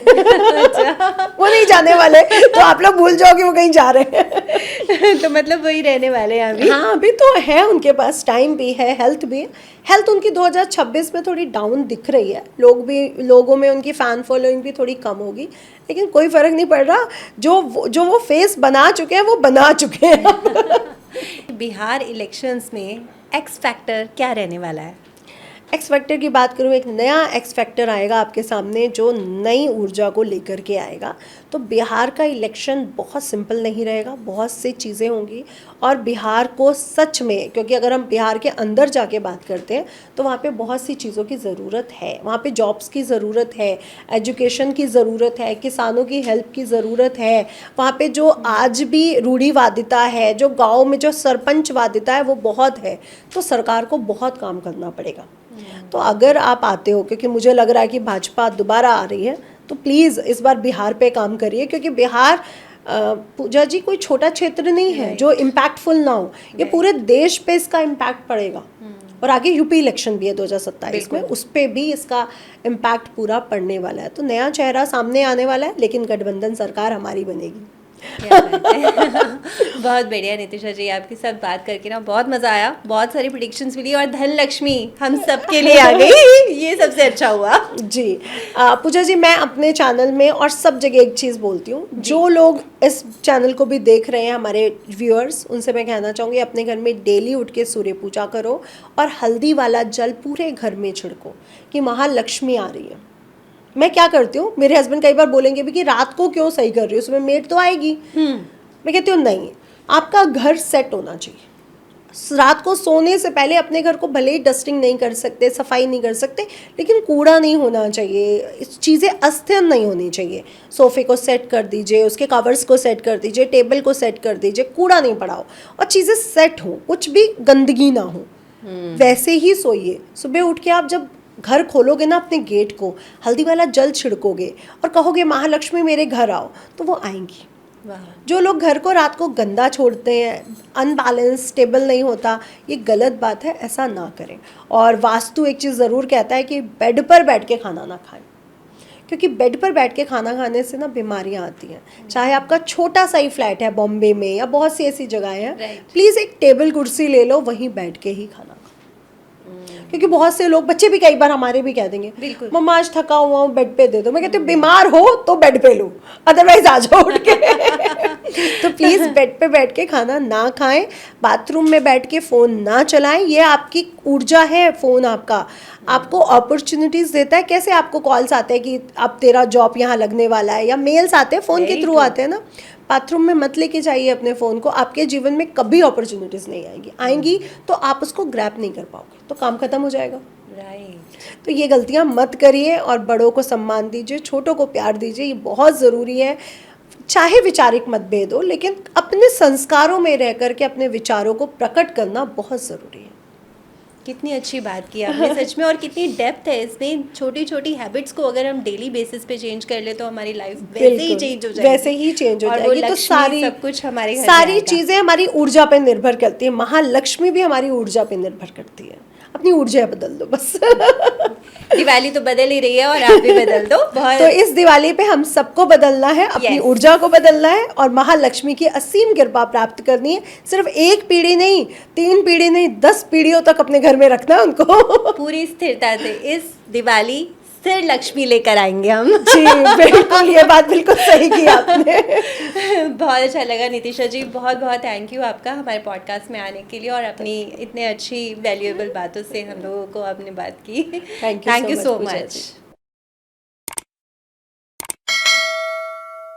अच्छा। वो नहीं जाने वाले, तो आप लोग भूल जाओ कि वो कहीं जा रहे हैं। तो मतलब वही रहने वाले हैं अभी? हाँ, अभी तो है, उनके पास टाइम भी है, हेल्थ भी है, हेल्थ उनकी 2026 में थोड़ी डाउन दिख रही है, लोगों में उनकी फ़ैन फॉलोइंग भी थोड़ी कम होगी, लेकिन कोई फ़र्क नहीं पड़ रहा। जो वो फेस बना चुके हैं वो बना चुके हैं। बिहार इलेक्शंस में एक्स फैक्टर क्या रहने वाला है? एक्स फैक्टर की बात करूँ, एक नया एक्स फैक्टर आएगा आपके सामने जो नई ऊर्जा को लेकर के आएगा। तो बिहार का इलेक्शन बहुत सिंपल नहीं रहेगा, बहुत सी चीज़ें होंगी। और बिहार को सच में, क्योंकि अगर हम बिहार के अंदर जाके बात करते हैं तो वहाँ पे बहुत सी चीज़ों की ज़रूरत है। वहाँ पे जॉब्स की ज़रूरत है, एजुकेशन की ज़रूरत है, किसानों की हेल्प की ज़रूरत है। वहाँ पे जो आज भी रूढ़िवादिता है, जो गाँव में जो सरपंचवादिता है वो बहुत है। तो सरकार को बहुत काम करना पड़ेगा। तो अगर आप आते हो, क्योंकि मुझे लग रहा है कि भाजपा दोबारा आ रही है, तो प्लीज़ इस बार बिहार पे काम करिए, क्योंकि बिहार पूजा जी कोई छोटा क्षेत्र नहीं है जो इम्पैक्टफुल ना हो। ये पूरे देश पे इसका इम्पैक्ट पड़ेगा। और आगे यूपी इलेक्शन भी है 2027 में, उस पर भी इसका इम्पैक्ट पूरा पड़ने वाला है। तो नया चेहरा सामने आने वाला है, लेकिन गठबंधन सरकार हमारी बनेगी। क्या बात है। बहुत बढ़िया नितिशा जी, आपकी सब बात करके ना बहुत मज़ा आया, बहुत सारी प्रिडिक्शंस मिली और धन लक्ष्मी हम सबके लिए आ गई। ये सबसे अच्छा हुआ जी। पूजा जी, मैं अपने चैनल में और सब जगह एक चीज़ बोलती हूँ, जो लोग इस चैनल को भी देख रहे हैं, हमारे व्यूअर्स, उनसे मैं कहना चाहूँगी अपने घर में डेली उठ के सूर्य पूजा करो और हल्दी वाला जल पूरे घर में छिड़को कि महालक्ष्मी आ रही है। मैं क्या करती हूँ, मेरे हस्बैंड कई बार बोलेंगे भी कि रात को क्यों सही कर रही हो, उसमें मेड तो आएगी। मैं कहती हूँ नहीं, आपका घर सेट होना चाहिए। रात को सोने से पहले अपने घर को भले ही डस्टिंग नहीं कर सकते, सफाई नहीं कर सकते, लेकिन कूड़ा नहीं होना चाहिए, चीज़ें अस्थिर नहीं होनी चाहिए। सोफे को सेट कर दीजिए, उसके कवर्स को सेट कर दीजिए, टेबल को सेट कर दीजिए, कूड़ा नहीं पड़ा हो और चीज़ें सेट हो, कुछ भी गंदगी ना हो। वैसे ही सोइए। सुबह उठ के आप जब घर खोलोगे ना, अपने गेट को हल्दी वाला जल छिड़कोगे और कहोगे महालक्ष्मी मेरे घर आओ, तो वो आएंगी। जो लोग घर को रात को गंदा छोड़ते हैं, अनबैलेंस, स्टेबल नहीं होता, ये गलत बात है, ऐसा ना करें। और वास्तु एक चीज़ ज़रूर कहता है कि बेड पर बैठ के खाना ना खाएं, क्योंकि बेड पर बैठ के खाना खाने से ना बीमारियां आती हैं। चाहे आपका छोटा सा ही फ्लैट है बॉम्बे में या बहुत सी ऐसी जगहें हैं, प्लीज़ एक टेबल कुर्सी ले लो, वहीं बैठ के ही खाना। क्योंकि बहुत से लोग, बच्चे भी कई बार हमारे भी कह देंगे मम्मा आज थका हुआ हूँ बेड पे दे दो। मैं कहती हूँ बीमार हो तो बेड पे लो, अदरवाइज आ जाओ उठ के। तो प्लीज़ बेड पे बैठ के खाना ना खाएं, बाथरूम में बैठ के फ़ोन ना चलाएं। ये आपकी ऊर्जा है, फ़ोन आपको अपॉर्चुनिटीज़ देता है। कैसे आपको कॉल्स आते हैं कि अब तेरा जॉब यहाँ लगने वाला है, या मेल्स आते हैं फ़ोन के थ्रू आते हैं ना। बाथरूम में मत लेके जाइए अपने फ़ोन को, आपके जीवन में कभी अपॉर्चुनिटीज़ नहीं आएंगी तो आप उसको ग्रैब नहीं कर पाओगे, तो काम खत्म हो जाएगा। राइट। तो ये गलतियाँ मत करिए और बड़ों को सम्मान दीजिए, छोटों को प्यार दीजिए, ये बहुत ज़रूरी है। चाहे विचारिक मतभेद हो, लेकिन अपने संस्कारों में रह करके अपने विचारों को प्रकट करना बहुत ज़रूरी है। कितनी अच्छी बात की आपने सच में, और कितनी डेप्थ है इसमें। छोटी छोटी हैबिट्स को अगर हम डेली बेसिस पे चेंज कर ले तो हमारी लाइफ वैसे ही चेंज हो जाएगी। वैसे ही चेंज हो जाएगी। तो सारी सब कुछ हमारे घर सारी चीज़ें हमारी ऊर्जा पे निर्भर करती है। महालक्ष्मी भी हमारी ऊर्जा पे निर्भर करती है। अपनी ऊर्जा बदल दो बस। दिवाली तो बदल ही रही है और आप भी बदल दो। तो इस दिवाली पे हम सबको बदलना है, अपनी ऊर्जा को बदलना है और महालक्ष्मी की असीम कृपा प्राप्त करनी है। सिर्फ एक पीढ़ी नहीं, 3 पीढ़ी नहीं, 10 पीढ़ियों तक अपने घर में रखना है उनको। पूरी स्थिरता से इस दिवाली स्थिर लक्ष्मी लेकर आएंगे हम। जी बिल्कुल, ये बात बिल्कुल सही की आपने। बहुत अच्छा लगा नितिशा जी, बहुत बहुत थैंक यू आपका हमारे पॉडकास्ट में आने के लिए और अपनी इतने अच्छी वैल्यूएबल बातों से हम लोगों को आपने बात की। Thank you so much.